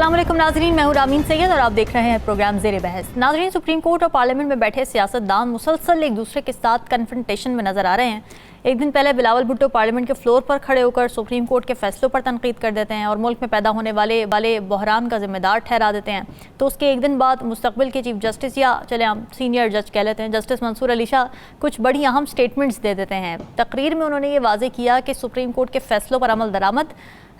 अस्सलामुअलैकुम नाज़रीन, मैं हूं रामीन सैयद और आप देख रहे हैं प्रोग्राम ज़ेरे बहस। नाज़रीन, सुप्रीम कोर्ट और पार्लियामेंट में बैठे सियासतदान मुसलसल एक दूसरे के साथ कन्फ्रंटेशन में नजर आ रहे हैं। एक दिन पहले बिलावल भुट्टो पार्लियामेंट के फ्लोर पर खड़े होकर सुप्रीम कोर्ट के फैसलों पर तनकीद कर देते हैं और मुल्क में पैदा होने वाले बहरान का जिम्मेदार ठहरा देते हैं। तो उसके एक दिन बाद मुस्तकबिल के चीफ जस्टिस या चले हम सीनियर जज कह लेते हैं, जस्टिस मंसूर अली शाह कुछ बड़ी अहम स्टेटमेंट्स दे देते हैं। तकरीर में उन्होंने ये वाज़ेह किया कि सुप्रीम कोर्ट के फैसलों पर अमल दरामद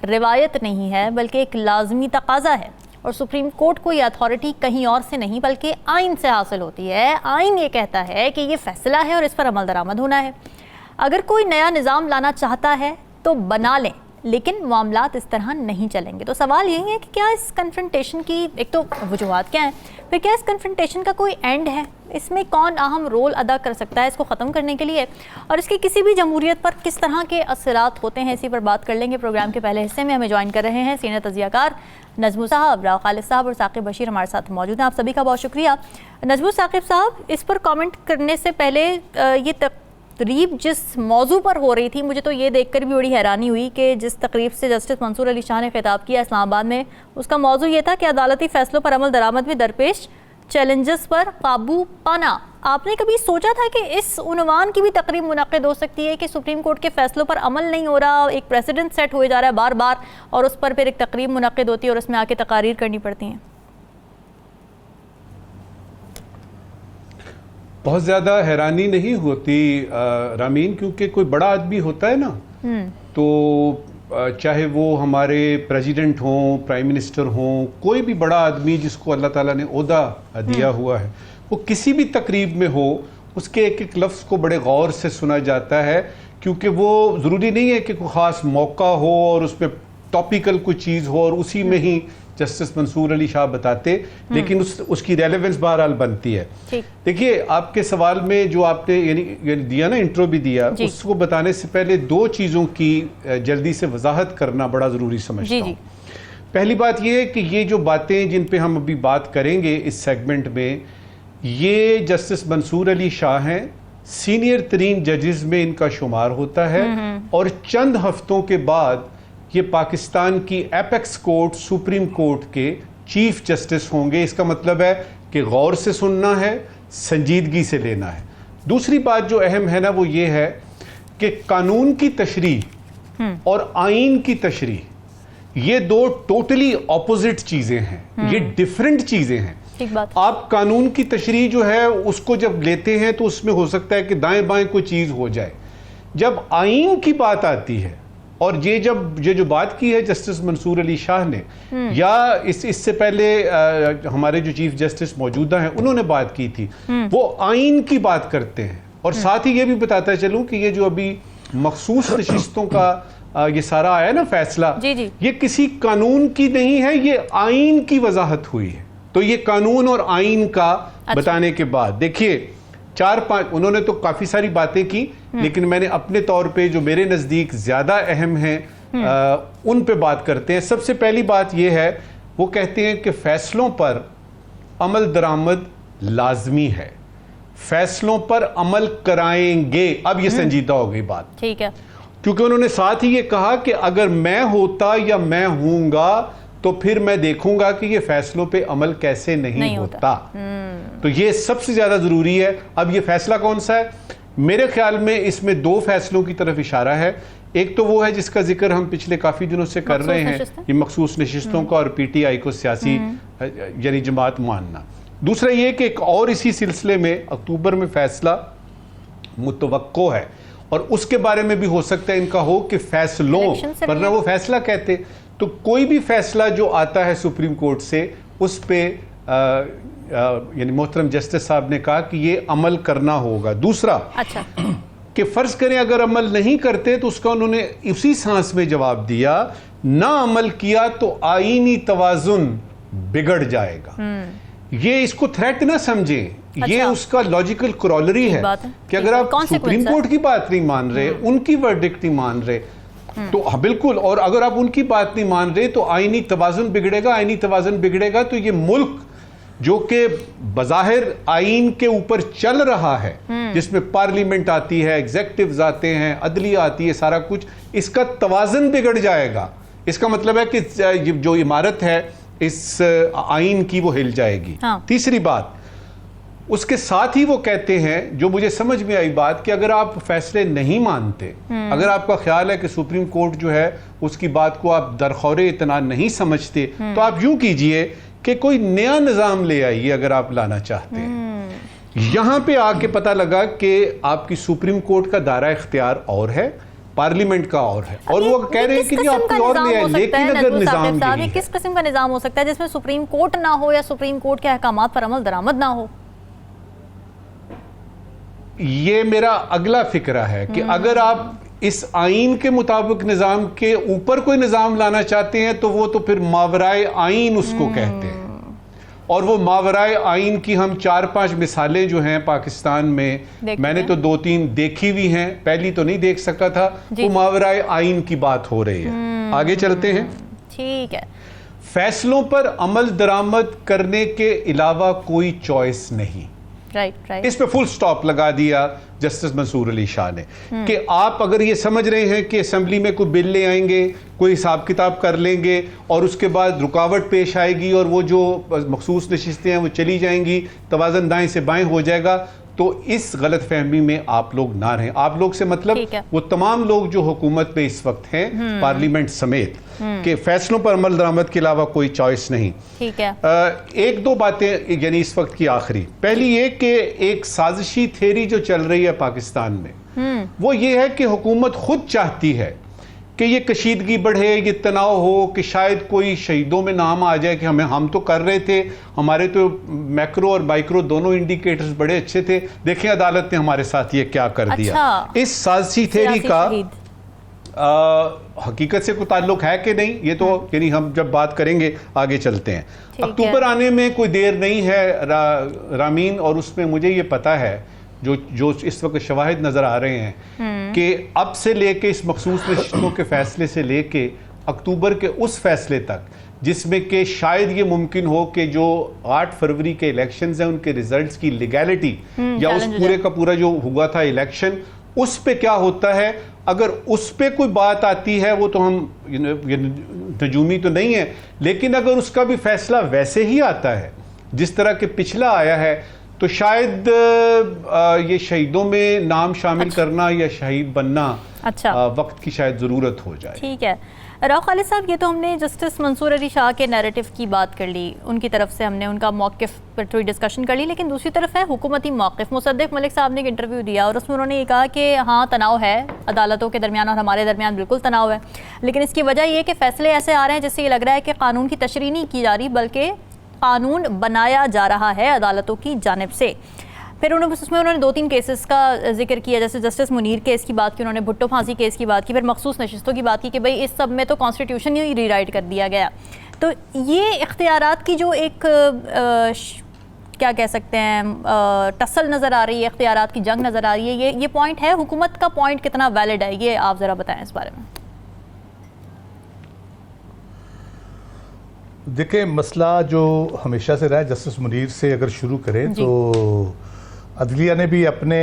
रिवायत नहीं है बल्कि एक लाजमी तकाजा है और सुप्रीम कोर्ट को ये अथॉरिटी कहीं और से नहीं बल्कि आइन से हासिल होती है। आइन ये कहता है कि ये फैसला है और इस पर अमल दरामद होना है। अगर कोई नया निज़ाम लाना चाहता है तो बना लें, लेकिन मामलात इस तरह नहीं चलेंगे। तो सवाल यही है कि क्या इस कन्फ्रंटेशन की एक तो वजूहात क्या हैं, फिर क्या इस कन्फ्रंटेशन का कोई एंड है, इसमें कौन अहम रोल अदा कर सकता है इसको ख़त्म करने के लिए, और इसके किसी भी जमहूरियत पर किस तरह के असरात होते हैं, इसी पर बात कर लेंगे। प्रोग्राम के पहले हिस्से में हमें ज्वाइन कर रहे हैं सीनियर तजियाकार नजमू साहब, राव खालिद साहब और साकिब बशीर हमारे साथ मौजूद हैं। आप सभी का बहुत शुक्रिया। नजमू साकिब साहब, इस पर कॉमेंट करने से पहले ये तकरीब जिस मौजू पर हो रही थी, मुझे तो ये देखकर भी बड़ी हैरानी हुई कि जिस तकरीब से जस्टिस मंसूर अली शाह ने खिताब किया इस्लामाबाद में, उसका मौजू ये था कि अदालती फैसलों पर अमल दरामद में दरपेश चैलेंजेस पर काबू पाना। आपने कभी सोचा था कि इस उन्वान की भी तकरीब मुनक़िद हो सकती है कि सुप्रीम कोर्ट के फैसलों पर अमल नहीं हो रहा, एक प्रेसिडेंट सेट हुए जा रहा है बार बार और उस पर फिर एक तकरीब मुनक़िद होती है और उसमें आके तकारीर करनी पड़ती हैं? बहुत ज़्यादा हैरानी नहीं होती रामीन, क्योंकि कोई बड़ा आदमी होता है ना, तो चाहे वो हमारे प्रेसिडेंट हों, प्राइम मिनिस्टर हों, कोई भी बड़ा आदमी जिसको अल्लाह ताला ने ओहदा दिया हुआ है, वो किसी भी तकरीब में हो उसके एक एक लफ्ज़ को बड़े गौर से सुना जाता है, क्योंकि वो ज़रूरी नहीं है कि कोई ख़ास मौका हो और उस पर टॉपिकल कोई चीज़ हो और उसी में ही जस्टिस मंसूर अली शाह बताते, लेकिन उसकी रेलेवेंस बहरहाल बनती है। देखिए, आपके सवाल में जो आपने यानी दिया ना, इंट्रो भी दिया, उसको बताने से पहले दो चीज़ों की जल्दी से वजाहत करना बड़ा ज़रूरी समझता हूँ। पहली बात यह है कि ये जो बातें जिन पे हम अभी बात करेंगे इस सेगमेंट में, ये जस्टिस मंसूर अली शाह हैं, सीनियर तरीन जजेस में इनका शुमार होता है और चंद हफ्तों के बाद ये पाकिस्तान की एपेक्स कोर्ट सुप्रीम कोर्ट के चीफ जस्टिस होंगे। इसका मतलब है कि गौर से सुनना है, संजीदगी से लेना है। दूसरी बात जो अहम है ना, वो ये है कि कानून की तशरीह और आइन की तशरीह ये दो टोटली ऑपोजिट चीजें हैं, ये डिफरेंट चीजें हैं। आप कानून की तशरीह जो है उसको जब लेते हैं तो उसमें हो सकता है कि दाएं बाएं कोई चीज हो जाए। जब आइन की बात आती है, और ये जो बात की है जस्टिस मंसूर अली शाह ने, या इससे पहले हमारे जो चीफ जस्टिस मौजूदा हैं उन्होंने बात की थी, वो आइन की बात करते हैं। और साथ ही ये भी बताता चलूं कि ये जो अभी मखसूस नशिस्तों का ये सारा आया ना फैसला, ये किसी कानून की नहीं है, ये आइन की वजाहत हुई है। तो ये कानून और आइन का बताने के बाद देखिए, 4-5 उन्होंने तो काफी सारी बातें की, लेकिन मैंने अपने तौर पे जो मेरे नजदीक ज्यादा अहम हैं उन पे बात करते हैं। सबसे पहली बात यह है, वो कहते हैं कि फैसलों पर अमल दरामद लाजमी है, फैसलों पर अमल कराएंगे। अब ये संजीदा हो गई बात, ठीक है, क्योंकि उन्होंने साथ ही ये कहा कि अगर मैं होता या मैं हूंगा तो फिर मैं देखूंगा कि ये फैसलों पे अमल कैसे नहीं होता। तो ये सबसे ज्यादा जरूरी है। अब ये फैसला कौन सा है? मेरे ख्याल में इसमें दो फैसलों की तरफ इशारा है। एक तो वो है जिसका जिक्र हम पिछले काफी दिनों से कर रहे हैं, ये मखसूस नशिस्तों का और पीटीआई को सियासी यानी जमात मानना। दूसरा ये कि एक और इसी सिलसिले में अक्टूबर में फैसला मुतवक्को है और उसके बारे में भी हो सकता है इनका हो कि फैसलों, वरना वो फैसला कहते, तो कोई भी फैसला जो आता है सुप्रीम कोर्ट से उस पे यानी मोहतरम जस्टिस साहब ने कहा कि ये अमल करना होगा। दूसरा कि फर्ज करें अगर अमल नहीं करते तो उसका उन्होंने उसी सांस में जवाब दिया, ना अमल किया तो आईनी तवाजुन बिगड़ जाएगा। ये इसको थ्रेट ना समझें, ये उसका लॉजिकल क्रॉलरी है कि अगर आप सुप्रीम कोर्ट की बात नहीं मान रहे, उनकी वर्डिक्ट नहीं मान रहे, तो हाँ बिल्कुल, और अगर आप उनकी बात नहीं मान रहे तो आईनी तवाजुन बिगड़ेगा। आईनी तवाजुन बिगड़ेगा तो ये मुल्क जो कि बज़ाहिर आइन के ऊपर चल रहा है, जिसमें पार्लियामेंट आती है, एग्जेक्टिव्स आते हैं, अदलिया आती है, सारा कुछ, इसका तवाज़ुन बिगड़ जाएगा। इसका मतलब है कि जो इमारत है इस आइन की वो हिल जाएगी। हाँ। तीसरी बात, उसके साथ ही वो कहते हैं, जो मुझे समझ में आई बात, कि अगर आप फैसले नहीं मानते, अगर आपका ख्याल है कि सुप्रीम कोर्ट जो है उसकी बात को आप दरखौरे इतना नहीं समझते, तो आप यूं कीजिए कि कोई नया निज़ाम ले आइए अगर आप लाना चाहते हैं। यहां पे आके पता लगा कि आपकी सुप्रीम कोर्ट का दायरा इख्तियार और है, पार्लियामेंट का और है, और वो कह रहे हैं कि आप कोई और ले आए। लेकिन अगर निज़ाम यही किस किस्म का निज़ाम हो सकता है जिसमें सुप्रीम कोर्ट ना हो या सुप्रीम कोर्ट के अहकामात पर अमल दरामद ना हो? ये मेरा अगला फिक्रा है कि अगर आप इस आइन के मुताबिक निज़ाम के ऊपर कोई निज़ाम लाना चाहते हैं तो वो तो फिर मावराए आइन उसको कहते हैं, और वो मावराए आइन की हम 4-5 मिसालें जो हैं पाकिस्तान में, मैंने तो 2-3 देखी हुई हैं, पहली तो नहीं देख सका था। वो मावराए आइन की बात हो रही है। आगे चलते हैं। ठीक है। फैसलों पर अमल दरामद करने के अलावा कोई चॉइस नहीं। राइट। इस पे फुल स्टॉप लगा दिया जस्टिस मंसूर अली शाह ने कि आप अगर ये समझ रहे हैं कि असेंबली में कोई बिल ले आएंगे, कोई हिसाब किताब कर लेंगे और उसके बाद रुकावट पेश आएगी और वो जो मखसूस नशिस्तें हैं वो चली जाएंगी, तवाज़न दाएं से बाएं हो जाएगा, तो इस गलत फहमी में आप लोग ना रहें। आप लोग से मतलब वो तमाम लोग जो हुकूमत पे इस वक्त हैं, पार्लियामेंट समेत, के फैसलों पर अमल दरामद के अलावा कोई चॉइस नहीं। ठीक है। एक दो बातें यानी इस वक्त की आखिरी, पहली ये कि एक साजिशी थ्योरी जो चल रही है पाकिस्तान में, वो ये है कि हुकूमत खुद चाहती है कि ये कशीदगी बढ़े, ये तनाव हो, कि शायद कोई शहीदों में नाम आ जाए कि हम तो कर रहे थे, हमारे तो मैक्रो और माइक्रो दोनों इंडिकेटर्स बड़े अच्छे थे, देखें अदालत ने हमारे साथ ये क्या कर दिया। इस साजिशी थ्योरी का हकीकत से कोई ताल्लुक है कि नहीं, ये तो यानी हम जब बात करेंगे आगे चलते हैं। अक्टूबर आने में कोई देर नहीं है रामीन, और उसमें मुझे ये पता है जो इस वक्त शवाहिद नजर आ रहे हैं कि अब से लेके इस मखसूस नशिस्तों के फैसले से लेके अक्टूबर के उस फैसले तक जिसमें कि शायद ये मुमकिन हो कि जो 8 फरवरी के इलेक्शंस हैं उनके रिजल्ट्स की लीगैलिटी या उस पूरे का पूरा जो हुआ था इलेक्शन, उस पे क्या होता है, अगर उस पे कोई बात आती है, वो तो हम नजूमी तो नहीं है, लेकिन अगर उसका भी फैसला वैसे ही आता है जिस तरह के पिछला आया है, तो शायद ये शहीदों में नाम शामिल करना या शहीद बनना वक्त की शायद ज़रूरत हो जाए। ठीक है। राव खालिद साहब, ये तो हमने जस्टिस मंसूर अली शाह के नैरेटिव की बात कर ली, उनकी तरफ से हमने उनका मौक़िफ़ पर थोड़ी डिस्कशन कर ली, लेकिन दूसरी तरफ है हुकूमती मौक़िफ़। मुसद्दिक़ मलिक साहब ने एक इंटरव्यू दिया और उसमें उन्होंने ये कहा कि हाँ, तनाव है अदालतों के दरमियान और हमारे दरमियान, बिल्कुल तनाव है, लेकिन इसकी वजह यह कि फ़ैसले ऐसे आ रहे हैं जिससे ये लग रहा है कि कानून की तशरीह नहीं की जा रही, बल्कि कानून बनाया जा रहा है अदालतों की जानिब से। फिर उसमें उन्होंने 2-3 केसेस का जिक्र किया, जैसे जस्टिस मुनीर केस की बात की उन्होंने, भुट्टो फांसी केस की बात की, फिर मखसूस नशिस्तों की बात की कि भाई इस सब में तो कॉन्स्टिट्यूशन ही रीराइट कर दिया गया। तो ये इख्तियारात की जो एक क्या कह सकते हैं टसल नज़र आ रही है, इख्तियारात की जंग नज़र आ रही है, ये पॉइंट है, हुकूमत का पॉइंट कितना वैलिड है, ये आप ज़रा बताएं इस बारे में। देखिए, मसला जो हमेशा से रहा है, जस्टिस मुनीर से अगर शुरू करें तो अदलिया ने भी अपने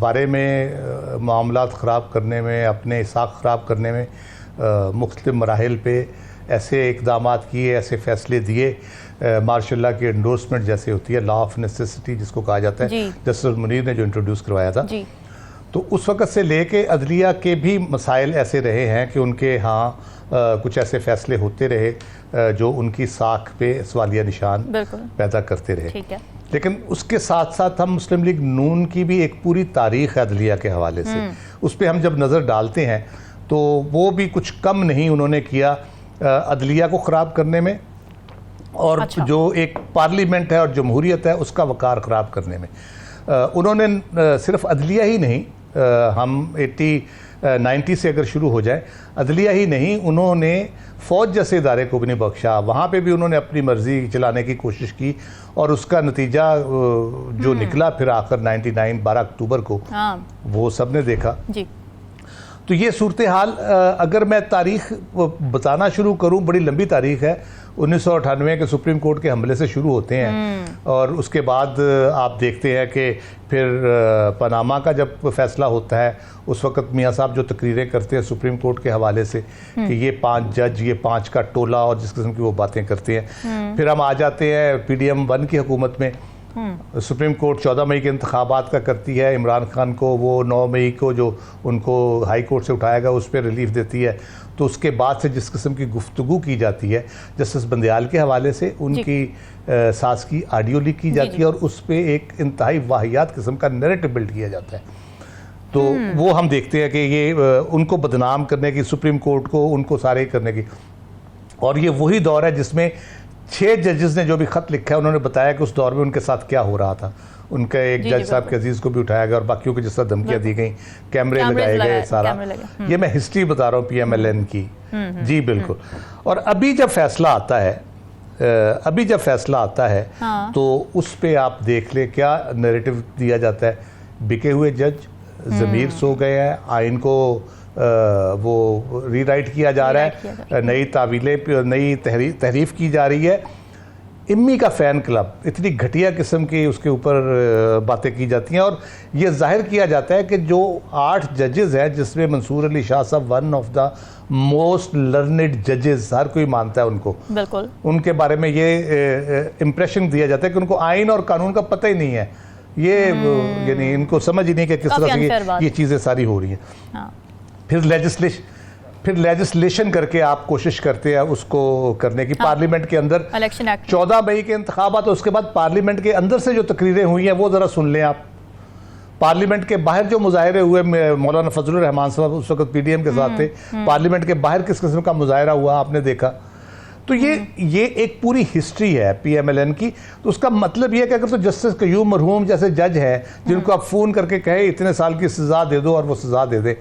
बारे में मामलात ख़राब करने में, अपने इसाक़ ख़राब करने में मुख्तलिफ़ मराहिल पे ऐसे इक़दामात किए, ऐसे फ़ैसले दिए, मार्शल लॉ की एंडोर्समेंट जैसे होती है, लॉ ऑफ नेसेसिटी जिसको कहा जाता है, जस्टिस मुनीर ने जो इंट्रोड्यूस करवाया था, तो उस वक़्त से लेके अदलिया के भी मसाइल ऐसे रहे हैं कि उनके यहाँ कुछ ऐसे फ़ैसले होते रहे जो उनकी साख पे सवालिया निशान पैदा करते रहे। ठीक है। लेकिन उसके साथ साथ हम मुस्लिम लीग नून की भी एक पूरी तारीख़ है अदलिया के हवाले से, उस पर हम जब नज़र डालते हैं तो वो भी कुछ कम नहीं उन्होंने किया अदलिया को ख़राब करने में, और जो एक पार्लियामेंट है और जमहूरियत है उसका वक़ार ख़राब करने में। उन्होंने सिर्फ अदलिया ही नहीं, हम 90 से अगर शुरू हो जाए, अदलिया ही नहीं, उन्होंने फ़ौज जैसे इदारे को भी नहीं बख्शा, वहाँ पे भी उन्होंने अपनी मर्ज़ी चलाने की कोशिश की, और उसका नतीजा जो निकला फिर आखिर 99 12 अक्टूबर को, वो सब ने देखा। तो ये सूरत हाल, अगर मैं तारीख बताना शुरू करूं, बड़ी लंबी तारीख है। 1998 के सुप्रीम कोर्ट के हमले से शुरू होते हैं और उसके बाद आप देखते हैं कि फिर पनामा का जब फैसला होता है, उस वक्त मियाँ साहब जो तकरीरें करते हैं सुप्रीम कोर्ट के हवाले से कि ये 5 जज, ये 5 का टोला, और जिस किस्म की वो बातें करते हैं। फिर हम आ जाते हैं PDM 1 की हुकूमत में। सुप्रीम कोर्ट 14 मई के इंतखाबात का करती है, इमरान खान को वो 9 मई को जो उनको हाई कोर्ट से उठाएगा उस पर रिलीफ देती है। तो उसके बाद से जिस किस्म की गुफ्तगू की जाती है जस्टिस बंदयाल के हवाले से, उनकी सास की ऑडियो लीक की जाती है और उस पर एक इंतहाई वाहियात किस्म का नैरेटिव बिल्ड किया जाता है। तो वो हम देखते हैं कि ये उनको बदनाम करने की, सुप्रीम कोर्ट को उनको सारे करने की। और ये वही दौर है जिसमें 6 जजेस ने जो भी ख़त लिखा है उन्होंने बताया कि उस दौर में उनके साथ क्या हो रहा था। उनका एक जज साहब के अजीज़ को भी उठाया गया और बाकियों को जिस तरह धमकियाँ दी गई, कैमरे लगाए गए, सारा ये मैं हिस्ट्री बता रहा हूँ PMLN की। जी बिल्कुल। और अभी जब फैसला आता है तो उस पर आप देख ले क्या नैरेटिव दिया जाता है। बिके हुए जज, ज़मीर सो गए हैं, आइन को वो रीराइट किया जा रहा है, नई तावीलें, नई तहरीफ की जा रही है। इम्मी का फ़ैन क्लब, इतनी घटिया किस्म की उसके ऊपर बातें की जाती हैं और ये जाहिर किया जाता है कि जो 8 जजेस हैं, जिसमें मंसूर अली शाह साहब one of the most learned जजेस, हर कोई मानता है उनको, बिल्कुल, उनके बारे में ये इम्प्रेशन दिया जाता है कि उनको आइन और कानून का पता ही नहीं है। ये यानी इनको समझ ही नहीं कि किस तरह से ये चीज़ें सारी हो रही हैं। हाँ। फिर लेजिस्लेशन करके आप कोशिश करते हैं उसको करने की। पार्लियामेंट के अंदर 14 मई के इंतखाबात, उसके बाद पार्लियामेंट के अंदर से जो तकरीरें हुई हैं वो ज़रा सुन लें आप। पार्लियामेंट के बाहर जो मुजाहरे हुए, मौलाना फजलुर रहमान साहब उस वक्त PDM के साथ थे, पार्लियामेंट के बाहर किस किस्म का मुजाहरा हुआ आपने देखा। तो ये एक पूरी हिस्ट्री है PMLN की। तो उसका मतलब ये है कि अगर तो जस्टिस कयूम मरहूम जैसे जज हैं जिनको आप फ़ोन करके कहे इतने साल की सज़ा दे दो और वो सज़ा दे दे,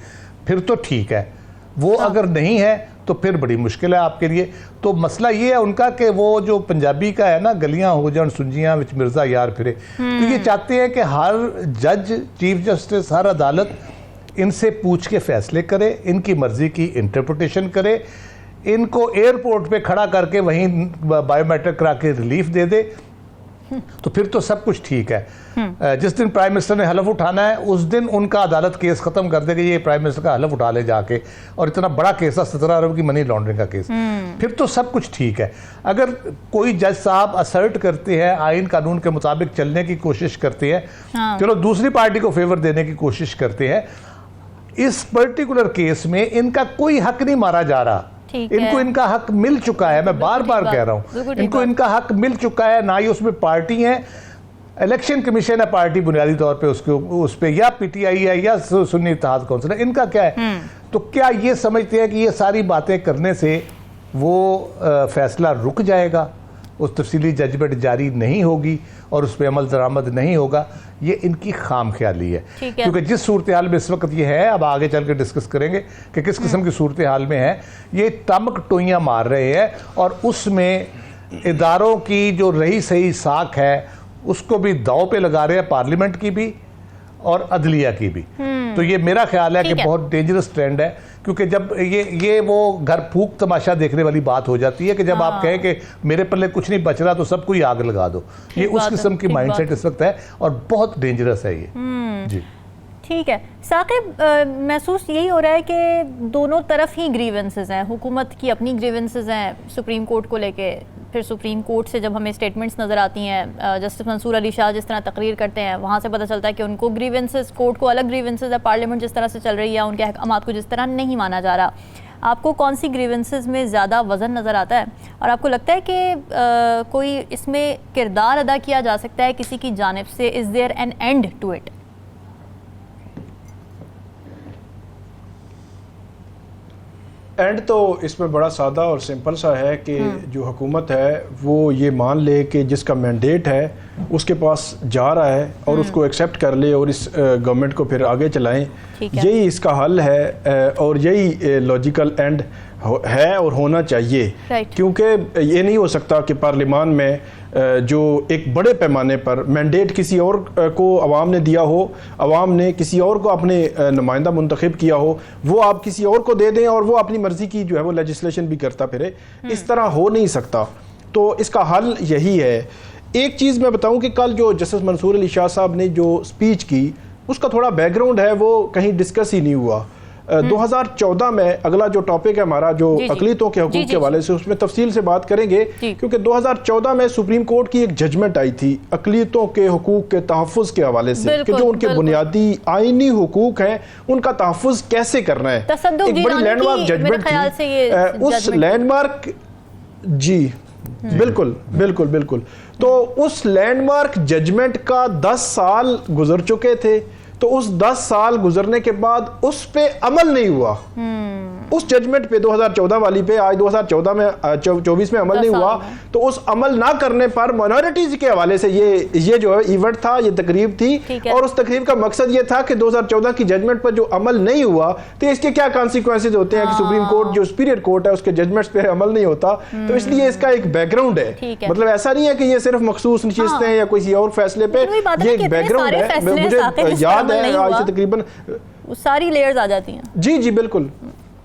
फिर तो ठीक है। वो अगर नहीं है तो फिर बड़ी मुश्किल है आपके लिए। तो मसला ये है उनका कि वो जो पंजाबी का है ना, गलियां हो जान सुंजियां विच मिर्जा यार फिरे, तो ये चाहते हैं कि हर जज, चीफ जस्टिस, हर अदालत इनसे पूछ के फैसले करे, इनकी मर्जी की इंटरप्रिटेशन करे, इनको एयरपोर्ट पे खड़ा करके वहीं बायोमेट्रिक करा के रिलीफ दे दे, तो फिर तो सब कुछ ठीक है। जिस दिन प्राइम मिनिस्टर ने हलफ उठाना है उस दिन उनका अदालत केस खत्म कर देगी, ये प्राइम मिनिस्टर का हलफ उठा ले जाके, और इतना बड़ा केस है 17 अरब की मनी लॉन्ड्रिंग का केस, फिर तो सब कुछ ठीक है। अगर कोई जज साहब असर्ट करते हैं, आइन कानून के मुताबिक चलने की कोशिश करते हैं, चलो दूसरी पार्टी को फेवर देने की कोशिश करते हैं, इस पर्टिकुलर केस में इनका कोई हक नहीं मारा जा रहा। इनको इनका हक मिल चुका है, मैं बार बार कह रहा हूं, इनको इनका हक मिल चुका है। ना ही उसमें पार्टी है, इलेक्शन कमीशन है पार्टी बुनियादी तौर पे उसके उस पे, या PTI है या सुन्नी इत्तेहाद कौंसिल है, इनका क्या है। तो क्या ये समझते हैं कि ये सारी बातें करने से वो फैसला रुक जाएगा, उस तफसीली जजमेंट जारी नहीं होगी और उस पर अमल दरामद नहीं होगा? ये इनकी खाम ख्याली है, क्योंकि जिस सूरत हाल में इस वक्त ये है, अब आगे चल के डिस्कस करेंगे कि किस किस्म की सूरत हाल में है, ये तमक टोइयाँ मार रहे हैं और उसमें इदारों की जो रही सही साख है उसको भी दाव पे लगा रहे हैं, पार्लियामेंट की भी और अदलिया की भी। तो ये मेरा ख्याल है कि बहुत डेंजरस ट्रेंड है, क्योंकि जब ये वो घर फूक तमाशा देखने वाली बात हो जाती है कि जब आप कहें कि मेरे पल्ले कुछ नहीं बच रहा तो सबको ही आग लगा दो, ये उस किस्म की माइंडसेट इस वक्त है और बहुत डेंजरस है ये। जी ठीक है साकिब, महसूस यही हो रहा है कि दोनों तरफ ही ग्रीवेंसेस हैं, हुकूमत की अपनी ग्रीवेंसेस हैं सुप्रीम कोर्ट को लेके, फिर सुप्रीम कोर्ट से जब हमें स्टेटमेंट्स नज़र आती हैं, जस्टिस मंसूर अली शाह जिस तरह तकरीर करते हैं वहाँ से पता चलता है कि उनको ग्रीवेंसेस, कोर्ट को अलग ग्रीवेंसेस है, पार्लियामेंट जिस तरह से चल रही है उनके अहकामात को जिस तरह नहीं माना जा रहा। आपको कौन सी ग्रीवेंसेस में ज़्यादा वज़न नज़र आता है और आपको लगता है कि कोई इसमें किरदार अदा किया जा सकता है किसी की जानिब से? Is there an end to it? And तो इसमें बड़ा सादा और सिंपल सा है कि जो हुकूमत है वो ये मान ले कि जिसका मैंडेट है उसके पास जा रहा है और उसको एक्सेप्ट कर ले और इस गवर्नमेंट को फिर आगे चलाएं, यही इसका हल है और यही लॉजिकल एंड है और होना चाहिए। क्योंकि ये नहीं हो सकता कि पार्लियामान में जो एक बड़े पैमाने पर मैंडेट किसी और को अवाम ने दिया हो, अवाम ने किसी और को अपने नुमाइंदा मुंतखब किया हो, वो आप किसी और को दे दें और वो अपनी मर्जी की जो है वो लेजिस्लेशन भी करता फिरे, इस तरह हो नहीं सकता। तो इसका हल यही है। एक चीज़ मैं बताऊं कि कल जो जस्टिस मंसूर अली शाह साहब ने जो स्पीच की, उसका थोड़ा बैकग्राउंड है, वो कहीं डिस्कस ही नहीं हुआ। 2014 में अगला जो टॉपिक है हमारा, जो अकलीतों के हकूक के हवाले से, उसमें तफसील से बात करेंगे, क्योंकि 2014 में सुप्रीम कोर्ट की एक जजमेंट आई थी अकलीतों के हकूक के तहफ़्फ़ुज़ के हवाले से, कि जो उनके बुनियादी आईनी हकूक हैं उनका तहफ़्फ़ुज़ कैसे करना है। एक बड़ी लैंडमार्क जजमेंट थी। उस लैंडमार्क जी बिल्कुल बिल्कुल बिल्कुल। तो उस लैंडमार्क जजमेंट का 10 साल गुजर चुके थे, तो उस 10 साल गुजरने के बाद उस पे अमल नहीं हुआ। उस जजमेंट पे 2014 वाली पे आज 2014 में 24 में अमल नहीं हुआ। तो उस अमल ना करने पर माइनॉरिटीज के हवाले से ये जो है इवेंट था, ये तकरीब थी, और उस तकरीब का मकसद ये था कि 2014 की जजमेंट पर जो अमल नहीं हुआ तो इसके क्या कॉन्सिक्वेंसेज होते हैं कि सुप्रीम कोर्ट जो सुपीरियर कोर्ट है उसके जजमेंट्स पे अमल नहीं होता। तो इसलिए इसका एक बैकग्राउंड है, मतलब ऐसा नहीं है कि ये सिर्फ मखसूस नशिस्तें हैं या किसी और फैसले पे, ये एक बैकग्राउंड है। मुझे याद है आज से तकरीबन सारी लेयर्स आ जाती हैं। जी जी बिल्कुल,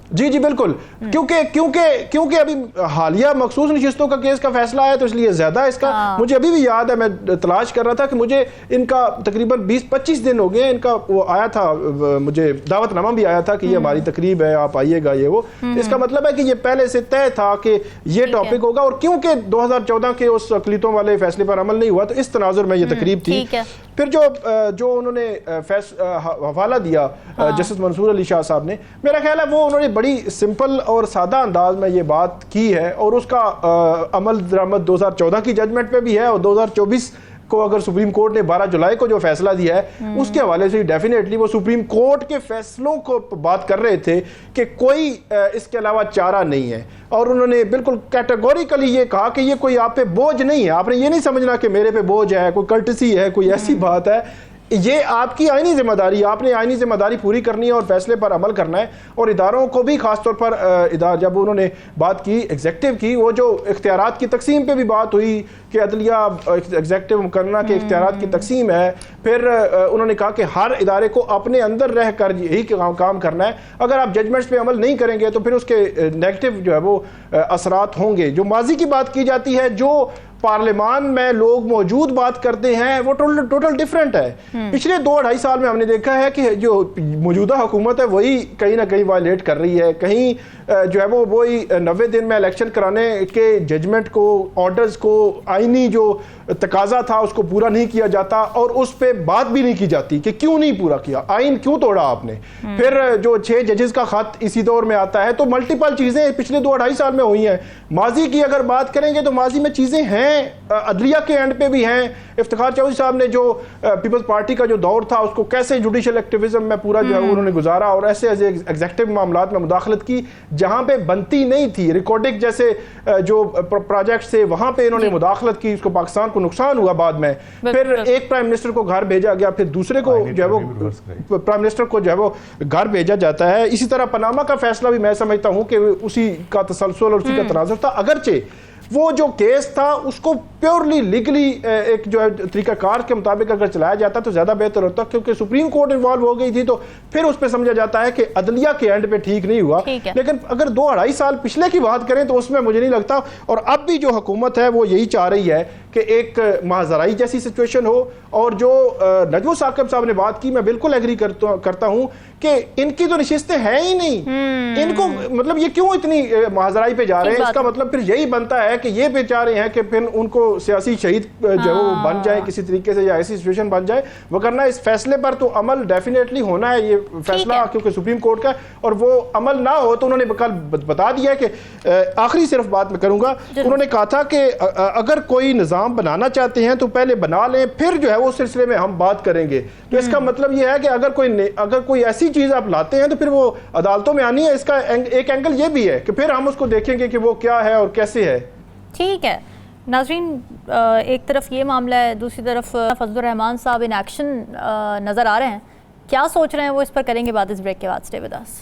जी जी बिल्कुल, क्योंकि अभी हालिया मखसूस नशिस्तों का केस का फैसला आया, तो इसलिए ज्यादा इसका मुझे अभी भी याद है। मैं तलाश कर रहा था कि मुझे इनका तकरीबन 20-25 दिन हो गए, इनका वो आया था, मुझे दावतनामा भी आया था कि ये हमारी तकरीब है, आप आइएगा, ये वो। इसका मतलब है कि ये पहले से तय था कि ये टॉपिक होगा, और क्योंकि 2014 के उस अकलीतों वाले फैसले पर अमल नहीं हुआ, तो इस तनाजुर में ये तकरीब थी। फिर जो उन्होंने हवाला दिया जस्टिस मंसूर अली शाह साहब ने, मेरा ख्याल है वो उन्होंने बड़ी सिंपल और सादा अंदाज में ये बात की है, और उसका अमल दरामद 2014 की जजमेंट पे भी है, और 2024 को अगर सुप्रीम कोर्ट ने 12 जुलाई को जो फैसला दिया है उसके हवाले से डेफिनेटली वो सुप्रीम कोर्ट के फैसलों को बात कर रहे थे कि कोई इसके अलावा चारा नहीं है। और उन्होंने बिल्कुल कैटेगोरिकली ये कहा कि ये कोई आप पे बोझ नहीं है, आपने ये नहीं समझना कि मेरे पे बोझ है, कोई कर्टसी है, कोई ऐसी बात है। ये आपकी आईनी जिम्मेदारी, आपने आईनी जिम्मेदारी पूरी करनी है और फैसले पर अमल करना है। और इदारों को भी खासतौर पर जब उन्होंने बात की एग्जेक्टिव की, वो जो इख्तियारात की तकसीम पे भी बात हुई कि अदलिया एग्जेक्टिव मुकर्रना के इख्तियारात की तकसीम है। फिर उन्होंने कहा कि हर इदारे को अपने अंदर रह कर यही काम करना है। अगर आप जजमेंट्स पे अमल नहीं करेंगे तो फिर उसके नेगेटिव जो है वो असरात होंगे। जो माजी की बात की जाती है, जो पार्लियामान में लोग मौजूद बात करते हैं, वो टोटल डिफरेंट है। पिछले 2-2.5 साल में हमने देखा है कि जो मौजूदा हुकूमत है वही कहीं ना कहीं वायलेट कर रही है, कहीं जो है वो वही 90 दिन में इलेक्शन कराने के जजमेंट को, ऑर्डर्स को, आईनी जो तकाजा था उसको पूरा नहीं किया जाता, और उस पर बात भी नहीं की जाती कि क्यों नहीं पूरा किया, आइन क्यों तोड़ा आपने। फिर जो 6 जजेस का खत इसी दौर में आता है। तो मल्टीपल चीजें पिछले 2-2.5 साल में हुई हैं। माजी की अगर बात करेंगे तो माजी में चीजें हैं, अदलिया के एंड पे भी हैं। इफ्तिखार चौधरी साहब ने जो पीपल्स पार्टी का जो दौर था उसको कैसे जुडिशियल एक्टिविज्म में पूरा जो है उन्होंने गुजारा, और ऐसे ऐसे एग्जेक्टिव मामलात में मुदाखलत की जहां पे बनती नहीं थी। रिकॉर्डिंग जैसे जो प्रोजेक्ट थे वहां पे इन्होंने मुदाखलत की, उसको पाकिस्तान को नुकसान हुआ बाद में। फिर एक प्राइम मिनिस्टर को घर भेजा गया, फिर दूसरे को जो है वो प्राइम मिनिस्टर को जो है वो घर भेजा जाता है। इसी तरह पनामा का फैसला भी मैं समझता हूं कि उसी का तसलसल और उसी का तनाजुर था, अगरचे वो जो केस था उसको प्योरली लीगली एक जो है तरीकाकार के मुताबिक अगर चलाया जाता तो ज्यादा बेहतर होता, क्योंकि सुप्रीम कोर्ट इन्वॉल्व हो गई थी तो फिर उस पर समझा जाता है कि अदलिया के एंड पे ठीक नहीं हुआ। लेकिन अगर 2-2.5 साल पिछले की बात करें तो उसमें मुझे नहीं लगता, और अब भी जो हुकूमत है वो यही चाह रही है कि एक महाजराई जैसी सिचुएशन हो। और जो नजमुल साकिब साहब ने बात की, मैं बिल्कुल एग्री करता हूं कि इनकी तो नशिस्तें हैं ही नहीं, इनको मतलब ये क्यों इतनी महाजराई पे जा रहे हैं। इसका मतलब फिर यही बनता है कि ये बेचाह रहे हैं कि फिर उनको सियासी शहीद जो वो बन जाए किसी तरीके से, या ऐसी सिचुएशन बन जाए। वो करना, इस फैसले पर तो अमल डेफिनेटली होना है, ये फैसला क्योंकि सुप्रीम कोर्ट का, और वो अमल ना हो तो उन्होंने कल बता दिया कि आखिरी सिर्फ बात मैं करूंगा, उन्होंने कहा था कि अगर कोई निज़ाम बनाना चाहते हैं तो पहले बना लें, फिर जो है वो सिलसिले में हम बात करेंगे। तो इसका मतलब ये है कि अगर कोई ऐसी चीज आप लाते हैं तो फिर वो अदालतों में आनी है। इसका एक एंगल ये भी है कि फिर हम उसको देखेंगे कि वो क्या है और कैसे है। ठीक है नाज़रीन, एक तरफ ये मामला है, दूसरी तरफ फजलुर रहमान साहब इन एक्शन नज़र आ रहे हैं। क्या सोच रहे हैं वो, इस पर करेंगे बात इस ब्रेक के बाद। Stay with us.